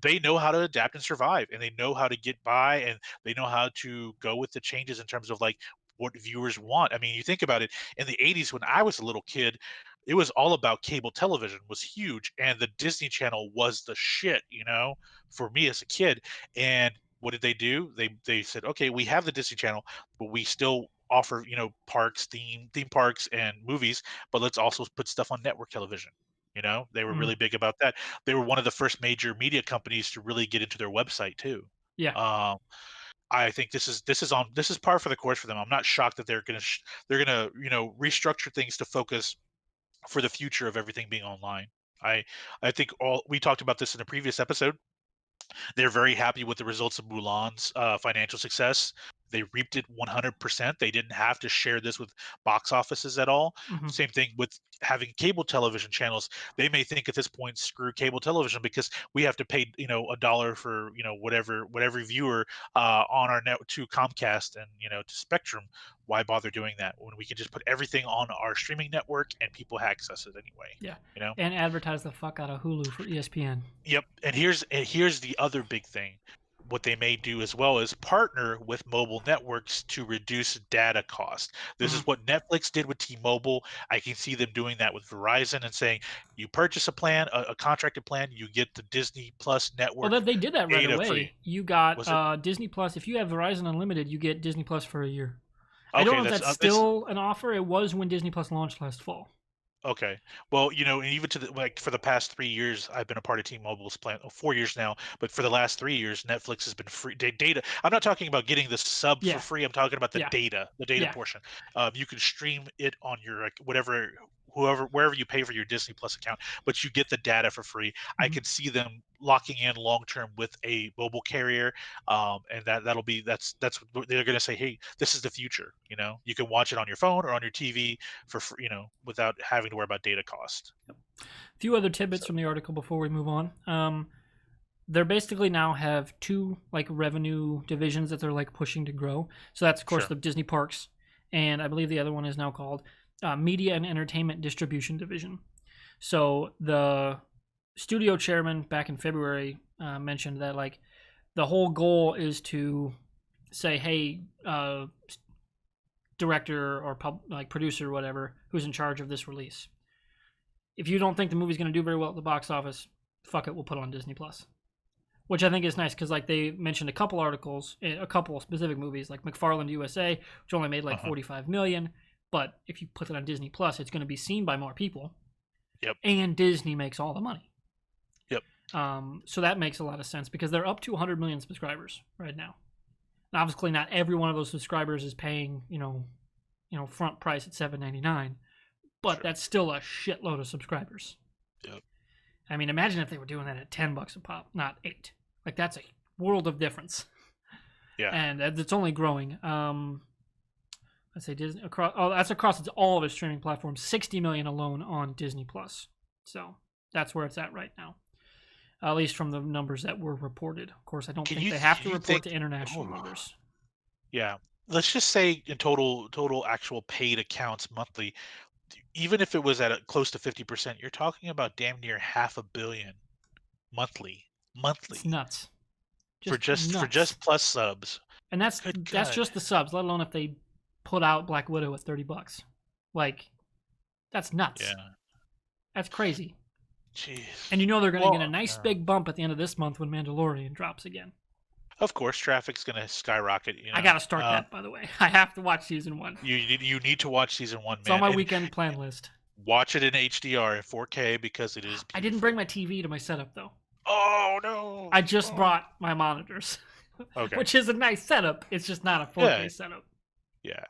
They know how to adapt and survive, and they know how to get by, and they know how to go with the changes in terms of like what viewers want. I mean, you think about it, in the 80s when I was a little kid, it was all about cable television was huge, and the Disney Channel was the shit, for me as a kid. And what did they do? They said, okay, we have the Disney Channel, but we still offer parks, theme parks and movies, but let's also put stuff on network television. They were Mm-hmm. really big about that. They were one of the first major media companies to really get into their website too. Yeah. um, I think this is par for the course for them. I'm not shocked that they're gonna restructure things to focus for the future of everything being online. I think all we talked about this in a previous episode. They're very happy with the results of Mulan's financial success. They reaped it 100%. They didn't have to share this with box offices at all. Mm-hmm. Same thing with having cable television channels. They may think at this point, screw cable television because we have to pay, a dollar for, whatever viewer on our net to Comcast and, to Spectrum. Why bother doing that when we can just put everything on our streaming network and people access it anyway? Yeah. You know? And advertise the fuck out of Hulu for ESPN. Yep, and here's the other big thing. What they may do as well is partner with mobile networks to reduce data cost. This Mm-hmm. is what Netflix did with T-Mobile. I can see them doing that with Verizon and saying, you purchase a plan, a contracted plan, you get the Disney Plus Well, network that they did that right data free. away. You got Was it? Disney Plus. If you have Verizon Unlimited, you get Disney Plus for a year. I don't Okay, know if that's that's this. still an offer. It was when Disney Plus launched last fall. Okay. Well, and even for the past 3 years, I've been a part of T-Mobile's plan. 4 years now, but for the last 3 years, Netflix has been free data. I'm not talking about getting the sub for Yeah, free. I'm talking about the yeah, data, the data yeah. portion. You can stream it on your like, whatever wherever you pay for your Disney Plus account, but you get the data for free. I Mhm. could see them locking in long term with a mobile carrier, and that'll be that's what they're going to say. Hey, this is the future. You know, you can watch it on your phone or on your TV for free, without having to worry about data cost. A few other tidbits So from the article before we move on. They're basically now have two like revenue divisions that they're like pushing to grow. So that's of course sure, the Disney Parks, and I believe the other one is now called Media and Entertainment Distribution Division. So the studio chairman back in February mentioned that like the whole goal is to say, hey, director or like producer or whatever who's in charge of this release, if you don't think the movie's going to do very well at the box office, fuck it, we'll put it on Disney Plus. Which I think is nice because like they mentioned a couple articles, a couple specific movies like McFarland USA, which only made like uh-huh. 45 million, but if you put it on Disney Plus, it's going to be seen by more people, Yep, and Disney makes all the money. yep, So that makes a lot of sense because they're up to 100 million subscribers right now. Now, obviously, not every one of those subscribers is paying front price at $7.99, but sure, that's still a shitload of subscribers. yep, I mean, imagine if they were doing that at $10 a pop, not 8. Like that's a world of difference, yeah. and it's only growing. Let's say Disney across. Oh, that's across all of its streaming platforms. 60 million alone on Disney Plus. So that's where it's at right now, at least from the numbers that were reported. Of course, I don't Can think you they have to you report think? to international Oh, numbers. yeah. Let's just say in total actual paid accounts monthly, even if it was at close to 50%, you're talking about damn near half a billion monthly, It's monthly nuts, for just just nuts. plus subs. And Good that's God. just the subs. Let alone if they put out Black Widow at $30. Like that's nuts. Yeah. That's crazy. And Jeez. you know they're going to get a Well, nice big bump at the end of this month when Mandalorian drops again. of course, traffic's gonna skyrocket. I got to start that, by the way. I have to watch season 1. You need to watch season one, It's on man, my and weekend plan list. watch it in HDR in 4K because it is I didn't bring beautiful. my TV to my setup though. Oh no. I just Oh. brought my monitors, Okay. which is a nice setup. It's just not a Yeah. 4K setup. Yeah.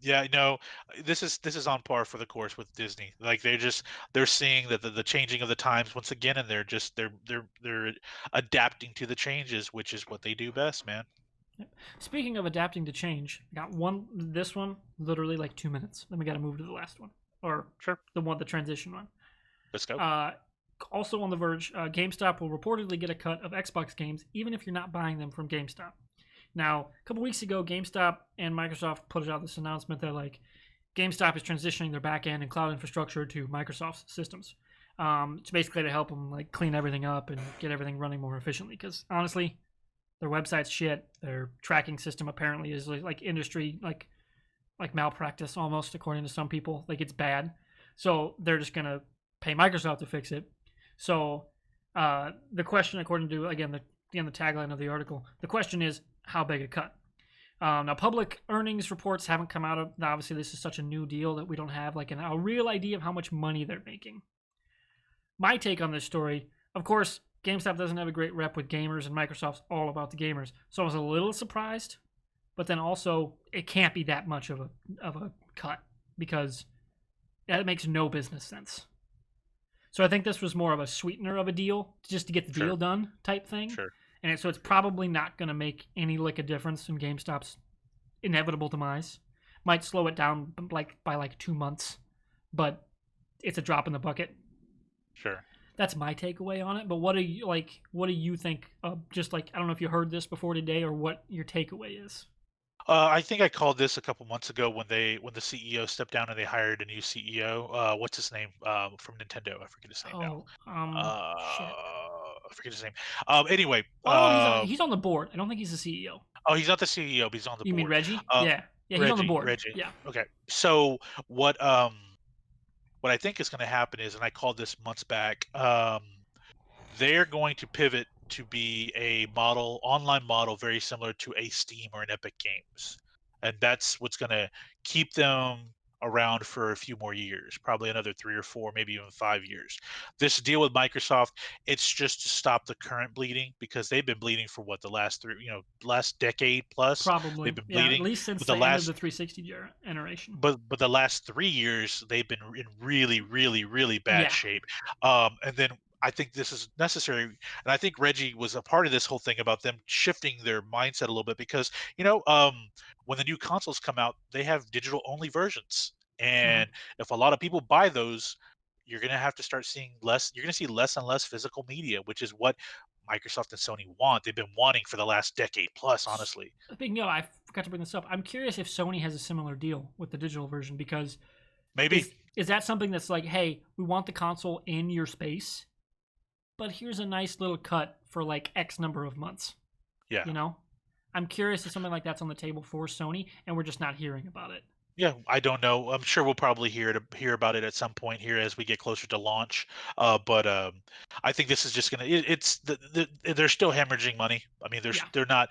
Yeah, no, this is on par for the course with Disney. Like they're seeing that the changing of the times once again, and they're adapting to the changes, which is what they do best, man. Speaking of adapting to change, I got this one, literally like 2 minutes. Then we got to move to the last one, or Sure, the transition one. let's go. Uh, Also on the verge, GameStop will reportedly get a cut of Xbox games, even if you're not buying them from GameStop. Now, a couple weeks ago, GameStop and Microsoft put out this announcement that like GameStop is transitioning their backend and cloud infrastructure to Microsoft's systems. It's basically to help them like clean everything up and get everything running more efficiently. Because honestly, their website's shit. Their tracking system apparently is like industry like malpractice almost, according to some people. Like it's bad. So they're just gonna pay Microsoft to fix it. So the question, according to again the tagline of the article, the question is how big a cut. Now, public earnings reports haven't come out of. Obviously, this is such a new deal that we don't have like a real idea of how much money they're making. My take on this story, of course, GameStop doesn't have a great rep with gamers, and Microsoft's all about the gamers. So I was a little surprised, but then also it can't be that much of a cut because that makes no business sense. So I think this was more of a sweetener of a deal, just to get the deal Sure, done type thing. sure. So it's probably not going to make any lick of difference in GameStop's inevitable demise. Might slow it down by like 2 months, but it's a drop in the bucket. Sure. That's my takeaway on it. But what do you like? What do you think? Just like I don't know if you heard this before today or what your takeaway is. I think I called this a couple months ago when the CEO stepped down and they hired a new CEO. What's his name? From Nintendo. I forget his name now. Oh, shit. I forget his name. Anyway, Oh, he's on the board. I don't think he's the CEO. oh, he's not the CEO, but he's on the You mean board. Reggie? Uh, Yeah, yeah, he's on the Reggie, board. Reggie. Yeah. Okay. So what I think is going to happen is, and I called this months back, they're going to pivot to be a online model very similar to a Steam or an Epic Games, and that's what's going to keep them around for a few more years, probably another 3 or 4, maybe even 5 years. This deal with Microsoft, it's just to stop the current bleeding because they've been bleeding for what, the last 3, last decade plus. They've Probably, been yeah, at bleeding, least since but the the end of last the 360 generation. but the last 3 years, they've been in really, really, really bad Yeah. shape. And then I think this is necessary, and I think Reggie was a part of this whole thing about them shifting their mindset a little bit because, when the new consoles come out, they have digital-only versions, Mhm. and if a lot of people buy those, you're gonna have to start seeing less you're gonna see less and less physical media, which is what Microsoft and Sony want. They've been wanting for the last decade plus, honestly. Speaking of, I forgot to bring this up. I'm curious if Sony has a similar deal with the digital version because Maybe. is that something that's like, hey, we want the console in your space, but here's a nice little cut for like X number of months. Yeah. You know, I'm curious if something like that's on the table for Sony, and we're just not hearing about it. Yeah, I don't know. I'm sure we'll probably hear about it at some point here as we get closer to launch. But I think this is just gonna. It's they're still hemorrhaging money. I mean, Yeah, they're not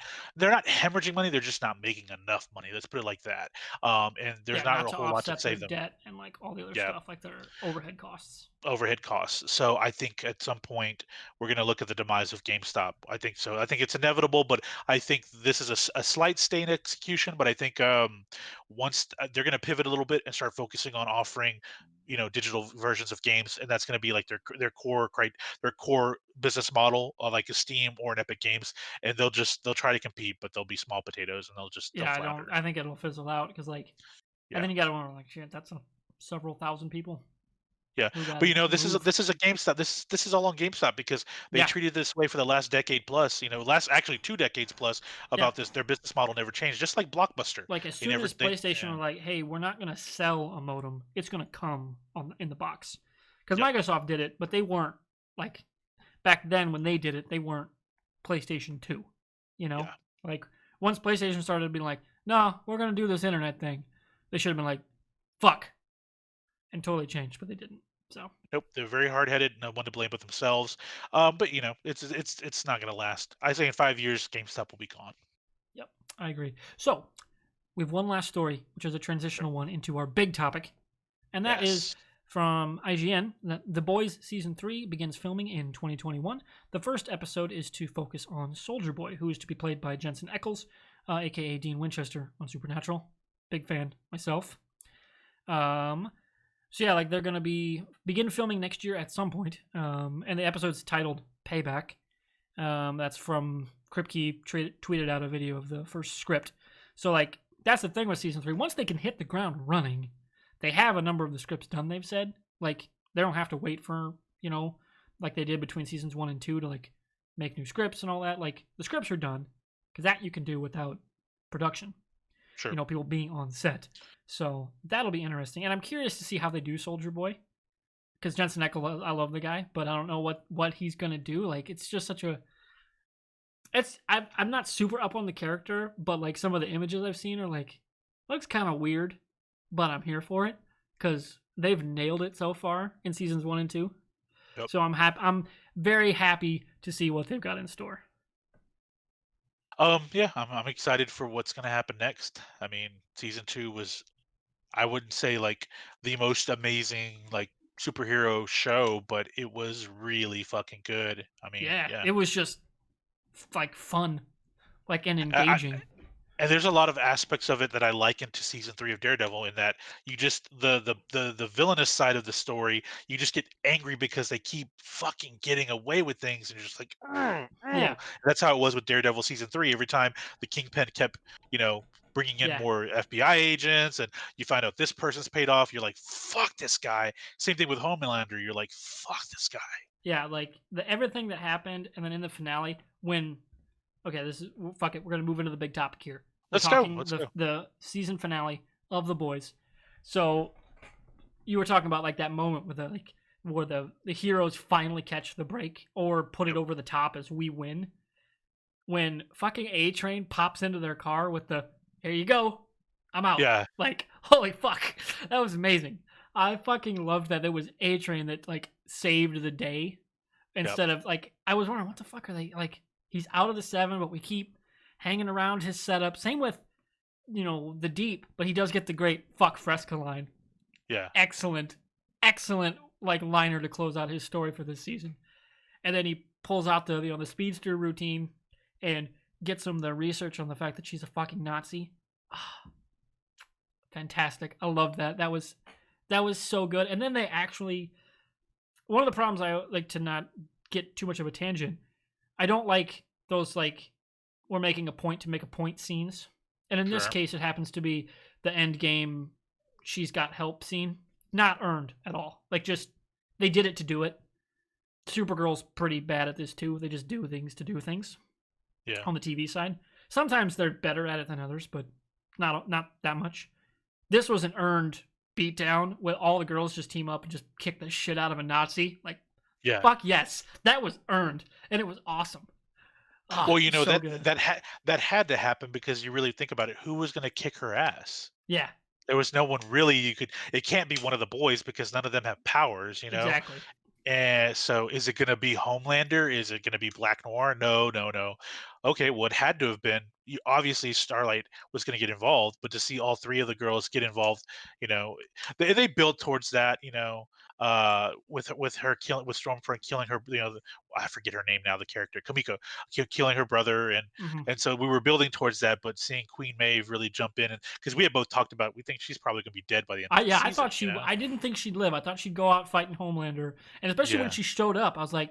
hemorrhaging money. They're just not making enough money. Let's put it like that. And yeah, there's not not a to whole lot to offset their save them. debt and like all the other Yeah, stuff, like their overhead costs. overhead costs. So I think at some point we're going to look at the demise of GameStop. I think so. I think it's inevitable, but I think this is a slight stay in execution. But I think once they're going to pivot a little bit and start focusing on offering, digital versions of games, and that's going to be like their core business model, like a Steam or an Epic Games, and they'll try to compete, but they'll be small potatoes, and they'll Yeah, I don't. flounder. I think it'll fizzle out because like, and Yeah. then you got to wonder like, shit, that's several thousand people Yeah, who got but to this is move. a GameStop. This is all on GameStop because they Yeah, treated this way for the last decade plus. Last actually 2 decades plus yeah. about this. Their business model never changed. Just like Blockbuster, Like as they soon never. as They PlayStation yeah. were like, "Hey, we're not gonna sell a modem. It's gonna come in the box," because Yep. Microsoft did it, but they weren't like back then when they did it. They weren't PlayStation 2. You know, Yeah. like once PlayStation started being like, "No, we're gonna do this internet thing," they should have been like, "Fuck," and totally changed, but they didn't. So Nope. They're very hard headed. No one to blame but themselves. But it's not gonna last. I say in 5 years, GameStop will be gone. yep, I agree. So we have one last story, which is a Sure. transitional one into our big topic, and that is Yes. from IGN that The Boys Season 3 begins filming in 2021. The first episode is to focus on Soldier Boy, who is to be played by Jensen Ackles, aka Dean Winchester on Supernatural. Big fan myself. So yeah, like they're gonna begin filming next year at some point. And the episode's titled Payback. That's from Kripke tweeted out a video of the first script. So like that's the thing with season 3. Once they can hit the ground running, they have a number of the scripts done. They've said like they don't have to wait for like they did between seasons 1 and 2 to like make new scripts and all that. Like the scripts are done because that you can do without production. Sure. People being on set. So that'll be interesting, and I'm curious to see how they do Soldier Boy, because Jensen Ackles, I love the guy, but I don't know what he's gonna do. Like it's just such a I'm not super up on the character, but like some of the images I've seen are like looks kind of weird, but I'm here for it because they've nailed it so far in seasons 1 and 2. Yep. So I'm happy. I'm very happy to see what they've got in store. Yeah, I'm excited for what's gonna happen next. I mean, season 2 was, I wouldn't say like the most amazing like superhero show, but it was really fucking good. I mean, Yeah, yeah. it was just like fun, like and I, engaging. and there's a lot of aspects of it that I liken to season 3 of Daredevil in that you just the villainous side of the story, you just get angry because they keep fucking getting away with things, and you're just like, "Ugh, Yeah, ugh." That's how it was with Daredevil season 3. Every time the Kingpin kept, bringing in yeah. more FBI agents, and you find out this person's paid off, you're like, fuck this guy. Same thing with Homelander. You're like, fuck this guy. Yeah, like the everything that happened, and then in the finale, when okay, this is fuck it, we're gonna move into the big topic here. We're Let's go. talking Let's go. the season finale of The Boys. So you were talking about like that moment with the like where the heroes finally catch the break or put it Yep. over the top as we win. When fucking A Train pops into their car with the here you go, I'm out. Yeah. Like holy fuck, that was amazing. I fucking loved that it was A Train that like saved the day Yep. instead of like I was wondering what the fuck are they like he's out of the 7 but we keep hanging around his setup. Same with the Deep, but he does get the great fuck Fresca line Yeah. Excellent, excellent like liner to close out his story for this season. And then he pulls out the speedster routine and gets him the research on the fact that she's a fucking Nazi. Ah, fantastic. I loved that. That was so good. And then they actually, one of the problems I like, to not get too much of a tangent, I don't like those like we're making a point to make a point scenes. And in this case, it happens to be the end game she's got help scene. Not earned at all. Like, just, they did it to do it. Supergirl's pretty bad at this too. They just do things to do things. Yeah. On the TV side. Sometimes they're better at it than others, but not that much. This was an earned beatdown where all the girls just team up and just kick the shit out of a Nazi. Like, yeah. Fuck yes. That was earned. And it was awesome. Oh, well, you know, so that had to happen because you really think about it. Who was going to kick her ass? Yeah. There was no one really it can't be one of the boys because none of them have powers, you know? Exactly. And so is it going to be Homelander? Is it going to be Black Noir? No. Okay, well, it had to have been. Obviously, Starlight was going to get involved, but to see all three of the girls get involved, you know, they built towards that, you know, with her killing, with Stormfront killing her, you know, I forget her name now, the character Kamiko killing her brother, and so we were building towards that, but seeing Queen Maeve really jump in, and because we had both talked about, we think she's probably going to be dead by the end of the season. I thought I didn't think she'd live. I thought she'd go out fighting Homelander, and especially when she showed up, I was like,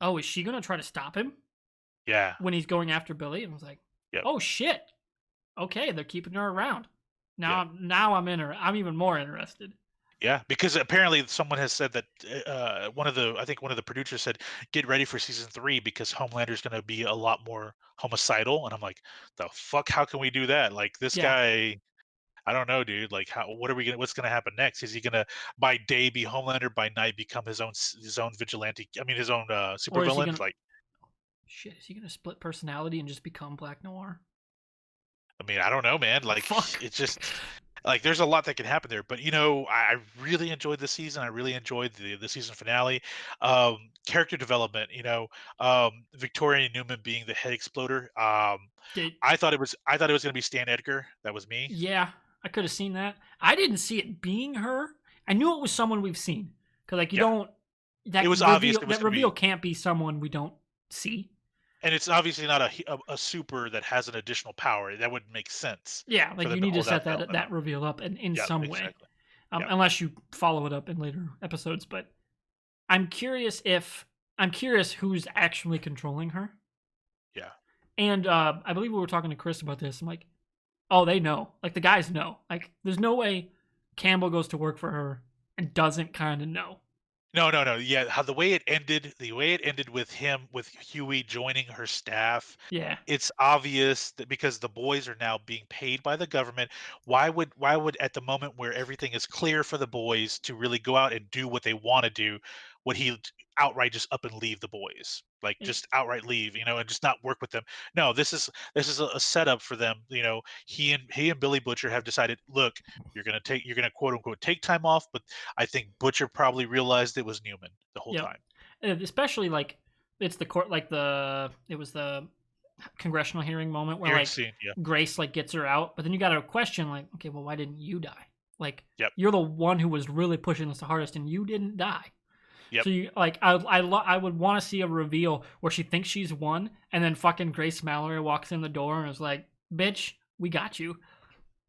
oh, is she going to try to stop him? Yeah. When he's going after Billy, and I was like, oh shit. Okay, they're keeping her around. Now I'm I'm even more interested. Yeah, because apparently someone has said that one of the producers said, get ready for season 3 because Homelander's going to be a lot more homicidal, and I'm like, the fuck, how can we do that? Like, this guy, I don't know, dude. Like, what's gonna happen next? Is he gonna by day be Homelander, by night become his own vigilante? I mean, his own supervillain? Like, shit, is he gonna split personality and just become Black Noir? I mean, I don't know, man. Like, it's just like there's a lot that can happen there. But you know, I really enjoyed this season. I really enjoyed the season finale. Character development. You know, Victoria Newman being the head exploder. I thought it was gonna be Stan Edgar. That was me. Yeah, I could have seen that. I didn't see it being her. I knew it was someone we've seen because like don't. That it was reveal, obvious. That reveal can't be someone we don't see. And it's obviously not a super that has an additional power. That wouldn't make sense. Yeah, like you need to set that reveal up in some way, unless you follow it up in later episodes. But I'm curious who's actually controlling her. Yeah. And I believe we were talking to Chris about this. I'm like, oh, they know. Like the guys know. Like there's no way Campbell goes to work for her and doesn't kind of know. No. Yeah, the way it ended with Huey joining her staff. Yeah. It's obvious that because the boys are now being paid by the government, why would at the moment where everything is clear for the boys to really go out and do what they want to do, would he outright just up and leave the boys? Like just outright leave, you know, and just not work with them. No, this is a setup for them. You know, he and Billy Butcher have decided, look, you're gonna quote unquote take time off, but I think Butcher probably realized it was Newman the whole time. And especially like it's the court, like it was the congressional hearing moment where Grace like gets her out, but then you got a question like, okay, well, why didn't you die? Like, you're the one who was really pushing this the hardest, and you didn't die. Yep. So you like, I would want to see a reveal where she thinks she's won, and then fucking Grace Mallory walks in the door and is like, "Bitch, we got you."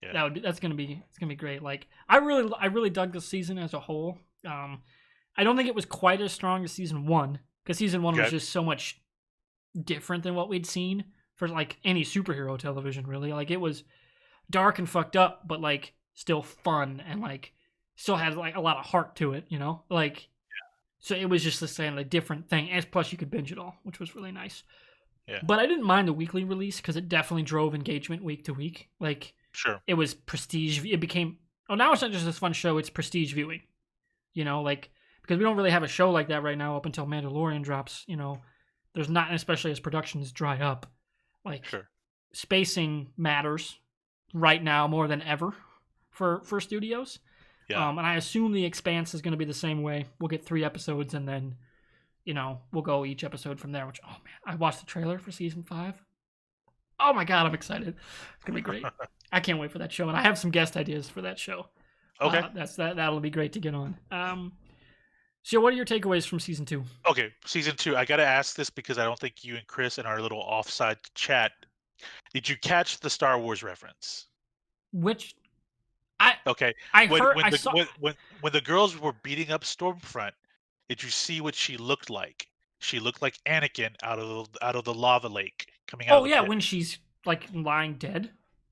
Yeah. It's gonna be great. Like, I really dug this season as a whole. I don't think it was quite as strong as season 1 because season 1 was just so much different than what we'd seen for like any superhero television. Really, like it was dark and fucked up, but like still fun and like still had like a lot of heart to it. You know, like. So it was just the same, like different thing. And plus, you could binge it all, which was really nice. Yeah. But I didn't mind the weekly release because it definitely drove engagement week to week. Like, it was prestige. It became now it's not just this fun show; it's prestige viewing. You know, like because we don't really have a show like that right now up until Mandalorian drops. You know, there's not, especially as productions dry up. Like, spacing matters right now more than ever for studios. Yeah. And I assume The Expanse is going to be the same way. We'll get 3 episodes, and then, you know, we'll go each episode from there. Which, oh man, I watched the trailer for season 5. Oh my god, I'm excited! It's gonna be great. I can't wait for that show, and I have some guest ideas for that show. Okay. That'll be great to get on. So what are your takeaways from season 2? Okay. Season 2. I gotta ask this because I don't think you and Chris in our little offside chat. Did you catch the Star Wars reference? Which I Okay. I When heard when I the saw. when the girls were beating up Stormfront, did you see what she looked like? She looked like Anakin out of the lava lake coming out of Oh the yeah, pit. when she's like lying dead.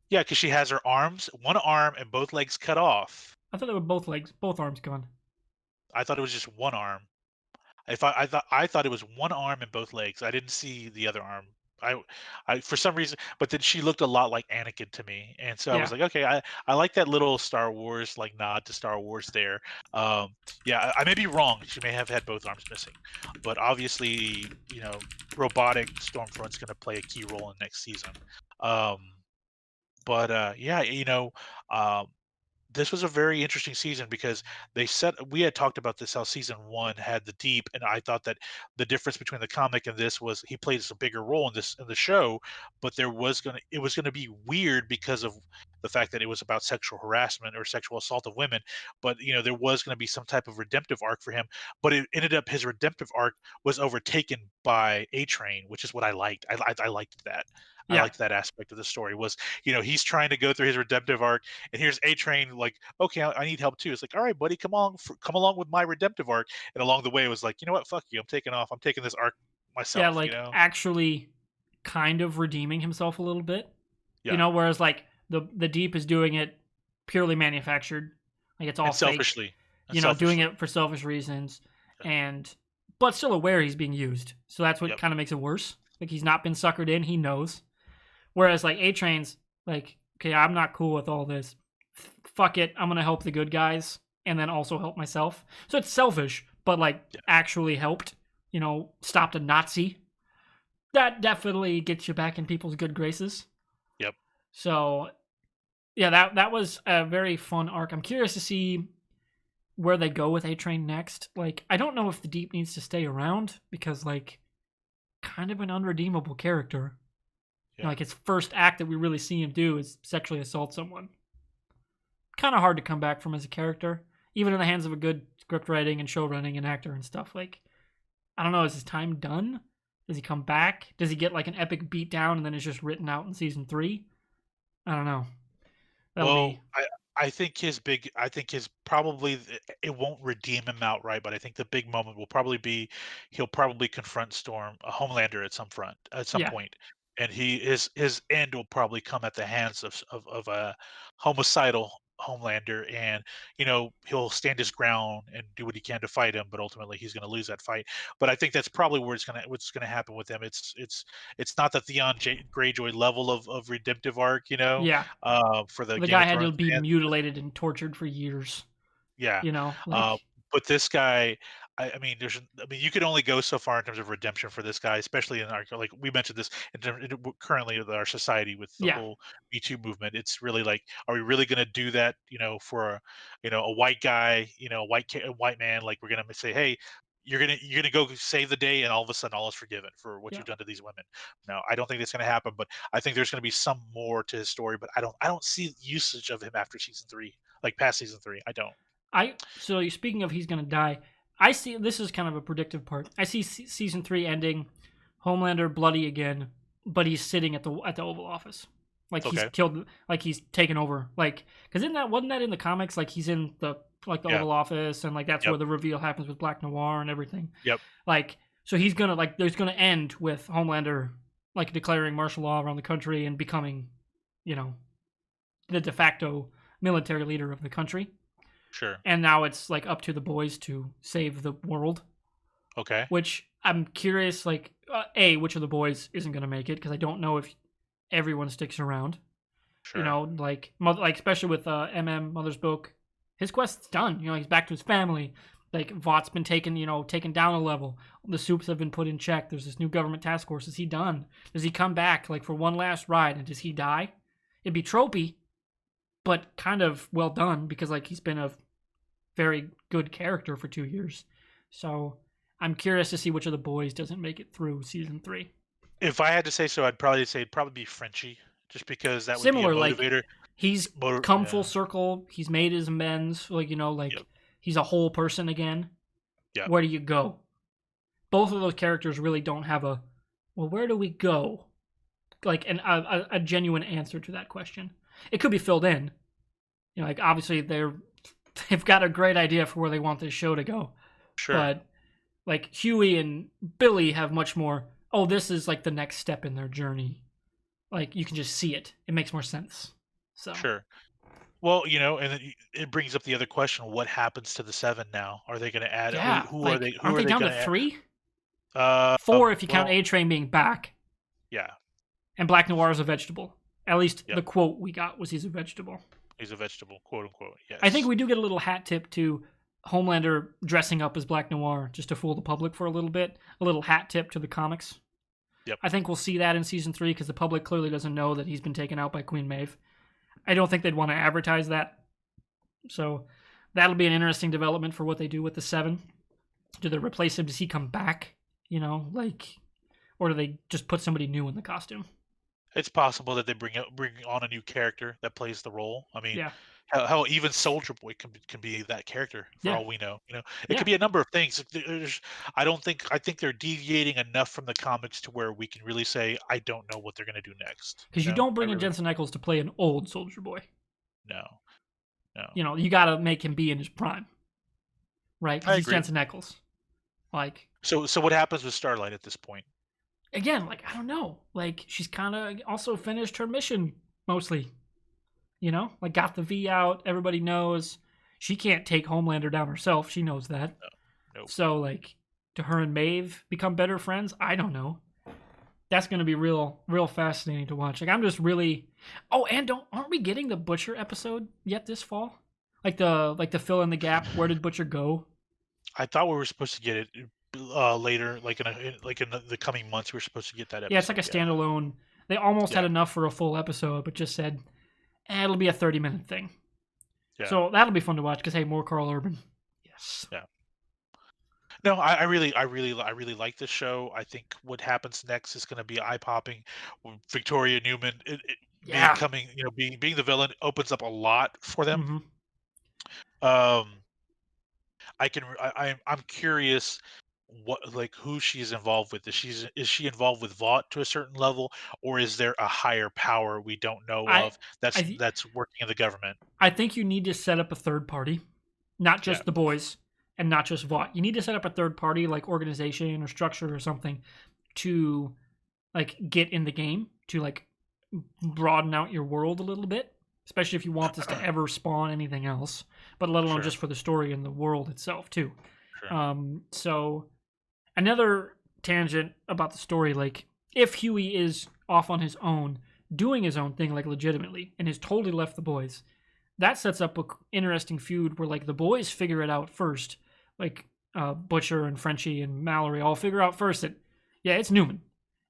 Yeah, because she has her arms, one arm and both legs cut off. I thought they were both arms gone. I thought it was just one arm. I thought it was one arm and both legs. I didn't see the other arm. I I for some reason, but then she looked a lot like Anakin to me, and so I was Yeah, like, okay, I like that little Star Wars like nod to Star Wars there. Yeah, I may be wrong. She may have had both arms missing, but obviously, robotic Stormfront's going to play a key role in next season. Um, but yeah, um, this was a very interesting season because we had talked about this how season one had the deep, and I thought that the difference between the comic and this was he plays a bigger role in the show, but it was gonna be weird because of the fact that it was about sexual harassment or sexual assault of women, but there was gonna be some type of redemptive arc for him, but it ended up his redemptive arc was overtaken by A Train, which is what I liked. I liked that. I yeah, liked that aspect of the story was, he's trying to go through his redemptive arc, and here's A Train like, okay, I need help too. It's like, all right, buddy, come along with my redemptive arc. And along the way, it was like, you know what, fuck you, I'm taking off. I'm taking this arc yeah. myself. Like actually, kind of redeeming himself a little bit. Yeah, Whereas like the Deep is doing it purely manufactured, like it's all and fake. selfishly, Doing it for selfish reasons, Yeah. and but still aware he's being used. So that's what Yep. kind of makes it worse. Like he's not been suckered in. He knows. Whereas like A Train's like, okay, I'm not cool with all this. Fuck it, I'm gonna help the good guys and then also help myself. So it's selfish, but like Yeah. actually helped. Stopped a Nazi. That definitely gets you back in people's good graces. Yep. So yeah, that was a very fun arc. I'm curious to see where they go with A Train next. Like, I don't know if the Deep needs to stay around because, like, kind of an unredeemable character. Yeah. Like, his first act that we really see him do is sexually assault someone. Kind of hard to come back from as a character, even in the hands of a good script writing and show running and actor and stuff. Like, I don't know, is his time done? Does he come back? Does he get like an epic beatdown and then it's just written out in season 3? I don't know. Well, I think his probably it won't redeem him outright, but I think the big moment will probably be he'll probably confront a Homelander at some Yeah. point, and his end will probably come at the hands of a homicidal Homelander, and he'll stand his ground and do what he can to fight him, but ultimately he's going to lose that fight. But I think that's probably what's gonna happen with him. It's not the Greyjoy level of redemptive arc, Yeah. for the The Game guy of had to Thrones be fans. mutilated and tortured for years. Yeah. Like, Uh, but this guy, I mean, you could only go so far in terms of redemption for this guy, especially in our, like we mentioned this currently with our society with the yeah, whole Me Too movement. It's really like, are we really going to do that? For a white guy, a white man, like we're going to say, hey, you're gonna go save the day, and all of a sudden all is forgiven for what yeah. you've done to these women. No, I don't think that's going to happen. But I think there's going to be some more to his story. But I don't see usage of him after season 3, like past season 3. I don't. So speaking of he's gonna die, I see this is kind of a predictive part. I see season 3 ending, Homelander bloody again, but he's sitting at the Oval Office, like he's Okay. killed, like he's taken over, like because wasn't that in the comics? Like he's in the Yeah. Oval Office, and like that's Yep. where the reveal happens with Black Noir and everything. Yep. Like so he's gonna like there's gonna end with Homelander like declaring martial law around the country and becoming, you know, the de facto military leader of the country. Sure. And now it's like up to the boys to save the world. Okay. Which I'm curious, like, which of the boys isn't going to make it because I don't know if everyone sticks around. Sure. Like especially with Mother's Book, his quest's done. He's back to his family. Like Vought's been taken down a level. The Supes have been put in check. There's this new government task force. Is he done? Does he come back like for one last ride? And does he die? It'd be tropey, but kind of well done because like he's been a very good character for 2 years. So I'm curious to see which of the boys doesn't make it through season 3. If I had to say so, I'd probably say it'd probably be Frenchie, just because that would be a Similar, like motivator. He's come full circle. He's made his amends. Like, Yep. he's a whole person again. Yeah. Where do you go? Both of those characters really don't have a, well, where do we go? Like a genuine answer to that question. It could be filled in. Like obviously they've got a great idea for where they want this show to go. Sure. But like Huey and Billy have much more, oh, this is like the next step in their journey. Like you can just see it. It makes more sense. So Sure. Well, and then it brings up the other question: what happens to the 7 now? Are they going to add? yeah, Who like, are they? Who aren't are they they down going to to 3? add? 4 if you count A-Train being back. Yeah. And Black Noir is a vegetable. At least Yep. the quote we got was he's a vegetable. He's a vegetable, quote unquote. Yes. I think we do get a little hat tip to Homelander dressing up as Black Noir just to fool the public for a little bit. A little hat tip to the comics. Yep. I think we'll see that in season 3 because the public clearly doesn't know that he's been taken out by Queen Maeve. I don't think they'd want to advertise that. So that'll be an interesting development for what they do with the 7. Do they replace him? Does he come back? Or do they just put somebody new in the costume? It's possible that they bring on a new character that plays the role. I mean, Yeah. how even Soldier Boy can be that character for Yeah. all we know. It could be a number of things. I think they're deviating enough from the comics to where we can really say I don't know what they're going to do next. Because you don't bring in Jensen Ackles to play an old Soldier Boy. No. You got to make him be in his prime, right? Because he's agree. Jensen Ackles. Like, so what happens with Starlight at this point? Again, like, I don't know. Like, she's kind of also finished her mission, mostly. Like, got the V out. Everybody knows. She can't take Homelander down herself. She knows that. No. So, like, do her and Maeve become better friends? I don't know. That's going to be real fascinating to watch. Like, I'm just really... Oh, and aren't we getting the Butcher episode yet this fall? Like the fill in the gap. Where did Butcher go? I thought we were supposed to get it later, like in the coming months. We were supposed to get that episode. Yeah, it's like a standalone. They almost had enough for a full episode, but just said, it'll be a 30-minute thing. Yeah. So that'll be fun to watch because, hey, more Carl Urban. Yes. Yeah. No, I really like this show. I think what happens next is going to be eye-popping. Victoria Newman, becoming, being the villain opens up a lot for them. Mm-hmm. I'm curious who she's involved with. Is she involved with Vought to a certain level, or is there a higher power we don't know of that's working in the government? I think you need to set up a third party, not just the boys and not just Vought. You need to set up a third party like organization or structure or something to like get in the game, to like broaden out your world a little bit, especially if you want this to ever spawn anything else, but let alone just for the story and the world itself too. Sure. So another tangent about the story, like if Huey is off on his own, doing his own thing, like legitimately, and has totally left the boys, that sets up an interesting feud where like the boys figure it out first, like Butcher and Frenchie and Mallory all figure out first that, yeah, it's Newman,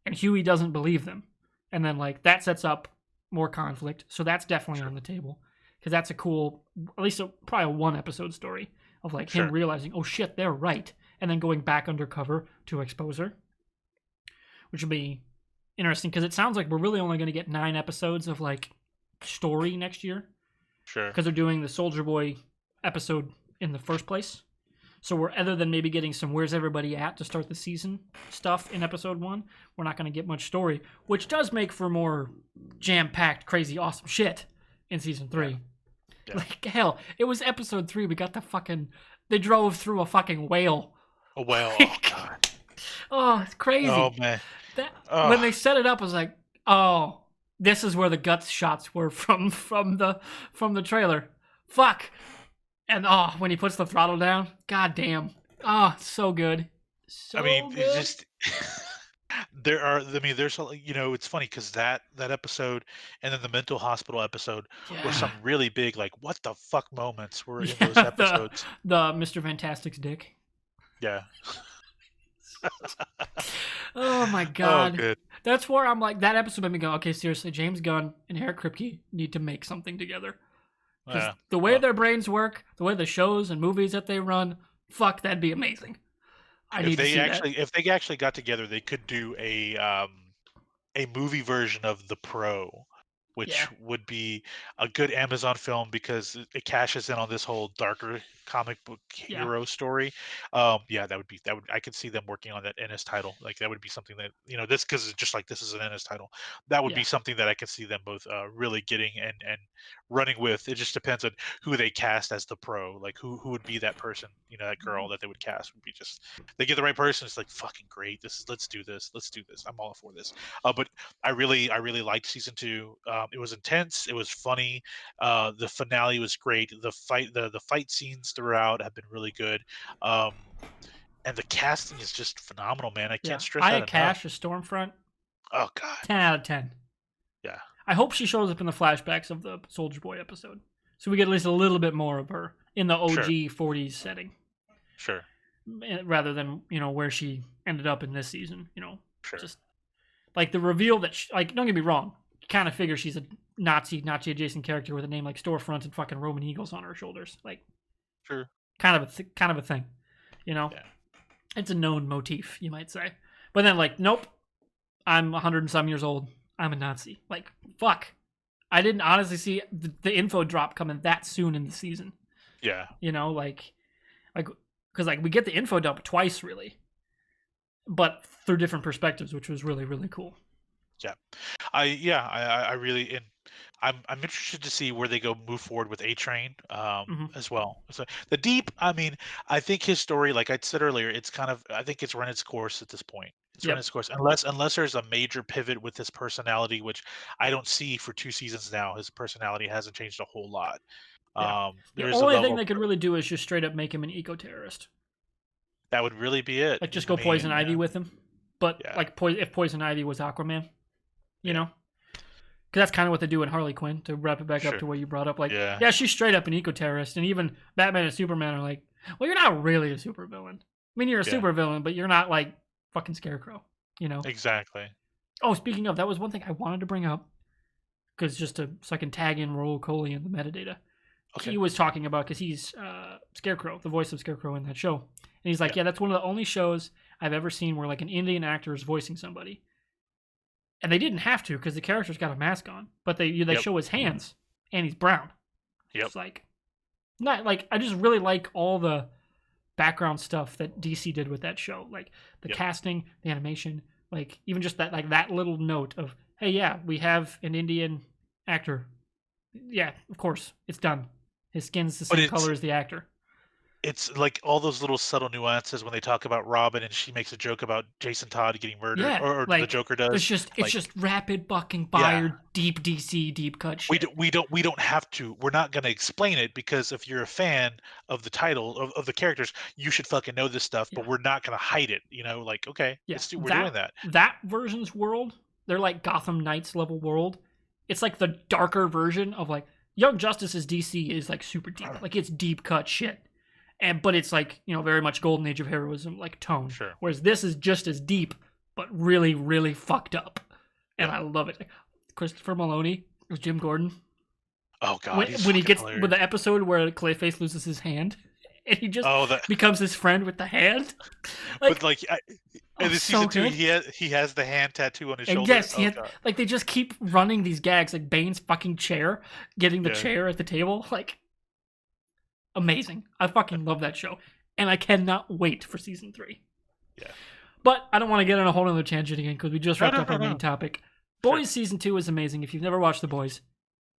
and Huey doesn't believe them. And then like that sets up more conflict. So that's definitely on the table because that's a cool, at least probably a 1-episode story of like him realizing, oh shit, they're right. And then going back undercover to expose her, which will be interesting because it sounds like we're really only going to get 9 episodes of like story next year. Sure. Because they're doing the Soldier Boy episode in the first place. So we're, other than maybe getting some Where's Everybody At to start the season stuff in episode 1, we're not going to get much story, which does make for more jam-packed, crazy, awesome shit in season 3. Yeah. Like, hell, it was episode 3, we got they drove through a fucking whale. A whale, oh god. Oh, it's crazy. Oh, man. When they set it up, I was like, oh, this is where the guts shots were from the trailer. Fuck. And when he puts the throttle down, god damn. So good. So good. It's just there's it's funny because that episode and then the mental hospital episode were some really big like what the fuck moments were in those episodes. The Mr. Fantastic's dick. Yeah. Oh my god. Oh, good. That's where I'm like, that episode made me go, okay, seriously, James Gunn and Eric Kripke need to make something together. Because the way their brains work, the way the shows and movies that they run, fuck, that'd be amazing. If they actually got together, they could do a movie version of The Pro, which Yeah. would be a good Amazon film because it cashes in on this whole darker comic book Yeah. hero story. Yeah, that would I could see them working on that NS title. Like that would be something that this because it's just like this is an NS title. That would be Yeah. something that I could see them both really getting and running with. It just depends on who they cast as the pro. Like who would be that person. That girl that they would cast would be just they get the right person. It's like fucking great. Let's do this. Let's do this. I'm all for this. But I really liked season two. It was intense. It was funny. The finale was great. The fight scenes throughout have been really good. Um, and the casting is just phenomenal, man. I Yeah. can't stress Aya that enough. Cash as Stormfront, Oh God, 10 out of 10. yeah, I hope she shows up in the flashbacks of the Soldier Boy episode. So we get at least a little bit more of her in the sure, OG 40s setting. sure, Rather than, where she ended up in this season, sure. just like the reveal that, like, don't get me wrong, you kind of figure she's a Nazi adjacent character with a name like Storefront and fucking Roman eagles on her shoulders. Like, Sure. kind of a thing, you know? Yeah. It's a known motif, you might say. But then, like, nope, I'm 100 and some years old. I'm a Nazi. Like, fuck. I didn't honestly see the info drop coming that soon in the season. Yeah. Because we get the info dump twice, really, but through different perspectives, which was really, really cool. Yeah. I really and I'm interested to see where they move forward with A Train as well. So the Deep, I mean, I think his story, like I said earlier, I think it's run its course at this point. It's run Yep. its course unless there's a major pivot with his personality, which I don't see for 2 seasons now. His personality hasn't changed a whole lot. Yeah. The There is a only thing level they could really do is just straight up make him an eco-terrorist. that would really be it. Like, just I go mean, Poison Ivy with him. But, yeah, like, if Poison Ivy was Aquaman, you Yeah. know? Because that's kind of what they do in Harley Quinn, to wrap it back up Sure. to what you brought up. Like, Yeah. yeah, she's straight up an eco-terrorist, and even Batman and Superman are like, well, you're not really a supervillain. I mean, you're a Yeah. supervillain, but you're not, like, fucking Scarecrow, Exactly. Oh, speaking of, that was one thing I wanted to bring up, because so I can tag in Raul Coley in the metadata. Okay. He was talking about, because he's Scarecrow, the voice of Scarecrow in that show. And he's like, yeah, that's one of the only shows I've ever seen where, like, an Indian actor is voicing somebody. And they didn't have to, because the character's got a mask on. But they Yep. show his hands, and he's brown. Yep. It's like, not like, I just really like all the background stuff that DC did with that show. Like, the Yep. casting, the animation, like, even just that, like, that little note of, hey, yeah, we have an Indian actor. Yeah, of course, it's done. His skin's the But same color as the actor. it's like all those little subtle nuances when they talk about Robin and she makes a joke about Jason Todd getting murdered, Yeah, or the like, Joker does. it's Like, just rapid fucking yeah, fire, deep DC, deep cut shit. we don't have to. We're not gonna explain it because if you're a fan of the title of the characters, you should fucking know this stuff. But Yeah. we're not gonna hide it. Like, okay, Yeah, we're doing that. that version's world, they're like Gotham Knights level world. It's like the darker version of, like, Young Justice's DC is like super deep, like, it's deep cut shit, but it's like, very much Golden Age of Heroism like tone. Sure. Whereas this is just as deep, but really, really fucked up, and I love it. Christopher Maloney was Jim Gordon. Oh God, When he's he fucking gets hilarious. with the episode where Clayface loses his hand, and he just that. becomes his friend with the hand. But like, in the so season 2, good. he has the hand tattoo on his And shoulder. yes, God. like, they just keep running these gags, like Bane's fucking chair, getting the Yeah. chair at the table, like, amazing. I fucking love that show, and I cannot wait for season 3. Yeah. But I don't want to get on a whole other tangent again, because we just wrapped up our main No. topic. Sure. Boys season 2 is amazing. If you've never watched The Boys,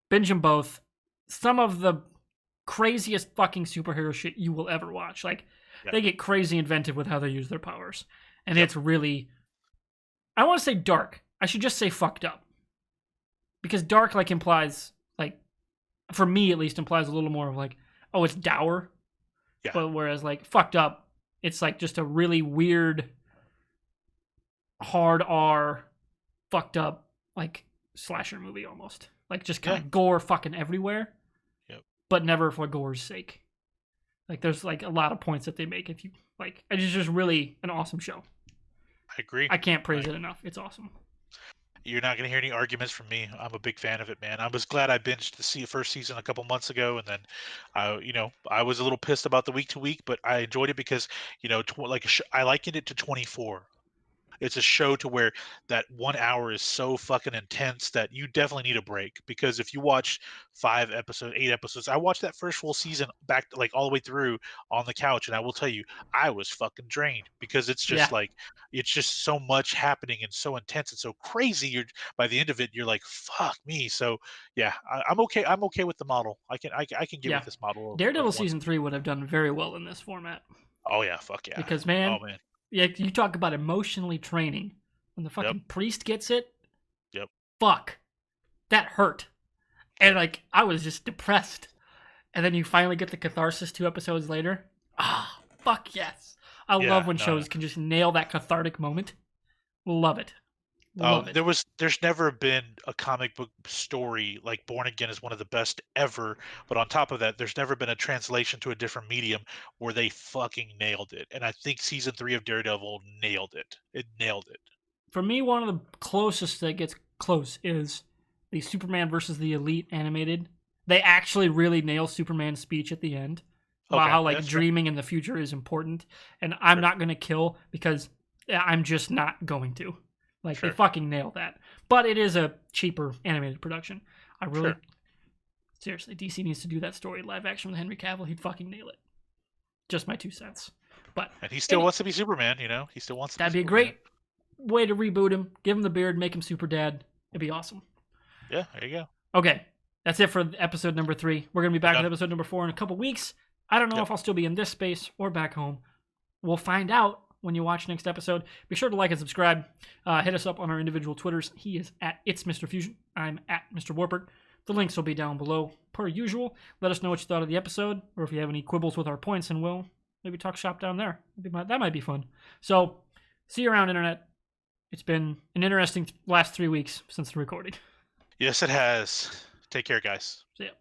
binge them both. Some of the craziest fucking superhero shit you will ever watch. Like, Yeah. they get crazy inventive with how they use their powers, and Yep. it's really, I want to say dark. I should just say fucked up, because dark, like, implies, like, for me at least, implies a little more of, like, oh, it's dour. Yeah. But whereas, like, fucked up, it's like just a really weird, hard R, fucked up, like, slasher movie almost. Like, just kind of gore fucking everywhere. Yep. But never for gore's sake. Like, there's, like, a lot of points that they make if you, like, it's just really an awesome show. I agree. I can't praise it enough. It's awesome. You're not going to hear any arguments from me. I'm a big fan of it, man. I was glad I binged the first season a couple months ago, and then, I was a little pissed about the week to week, but I enjoyed it because, I likened it to 24. it's a show to where that 1 hour is so fucking intense that you definitely need a break. Because if you watch 5 episodes, 8 episodes, I watched that first full season back like all the way through on the couch, and I will tell you, I was fucking drained because it's just Yeah. like it's just so much happening and so intense and so crazy. You're by the end of it, you're like, fuck me. So yeah, I'm okay. I'm okay with the model. I can get Yeah. with this model Daredevil of once. season 3 would have done very well in this format Oh yeah, fuck yeah. because Oh man, man. yeah, you talk about emotionally training. When the Yep. fucking priest gets it, Yep. fuck, that hurt. And Yep. like I was just depressed. And then you finally get the catharsis 2 episodes later. Ah, fuck yes. I love Yeah. when No. shows can just nail that cathartic moment. Love it. Love it. There's never been a comic book story like Born Again is one of the best ever, but on top of that, there's never been a translation to a different medium where they fucking nailed it. And I think season 3 of Daredevil nailed it. It nailed it. For me, one of the closest that gets close is the Superman versus the Elite animated. They actually really nail Superman's speech at the end about Okay, how yeah, like that's fair. dreaming in the future is important, and I'm Sure. not gonna kill because I'm just not going to. Like they Sure. fucking nail that. But it is a cheaper animated production. I really, Sure. seriously, DC needs to do that story live action with Henry Cavill. He'd fucking nail it. Just my 2 cents. But And he still wants to be Superman, you know? He still wants to be that'd be a Superman. great way to reboot him. Give him the beard, make him super dad. It'd be awesome. Yeah, there you go. Okay, that's it for episode number 3. We're gonna be back with Done. episode number 4 in a couple weeks. I don't know Yep. if I'll still be in this space or back home. We'll find out when you watch next episode. Be sure to like and subscribe. Hit us up on our individual Twitters. He is at It's Mr. Fusion. I'm at MrWartburg. The links will be down below, per usual. Let us know what you thought of the episode, or if you have any quibbles with our points, and we'll maybe talk shop down there. That might be fun. So, see you around, Internet. It's been an interesting last 3 weeks since the recording. Yes, it has. Take care, guys. See ya.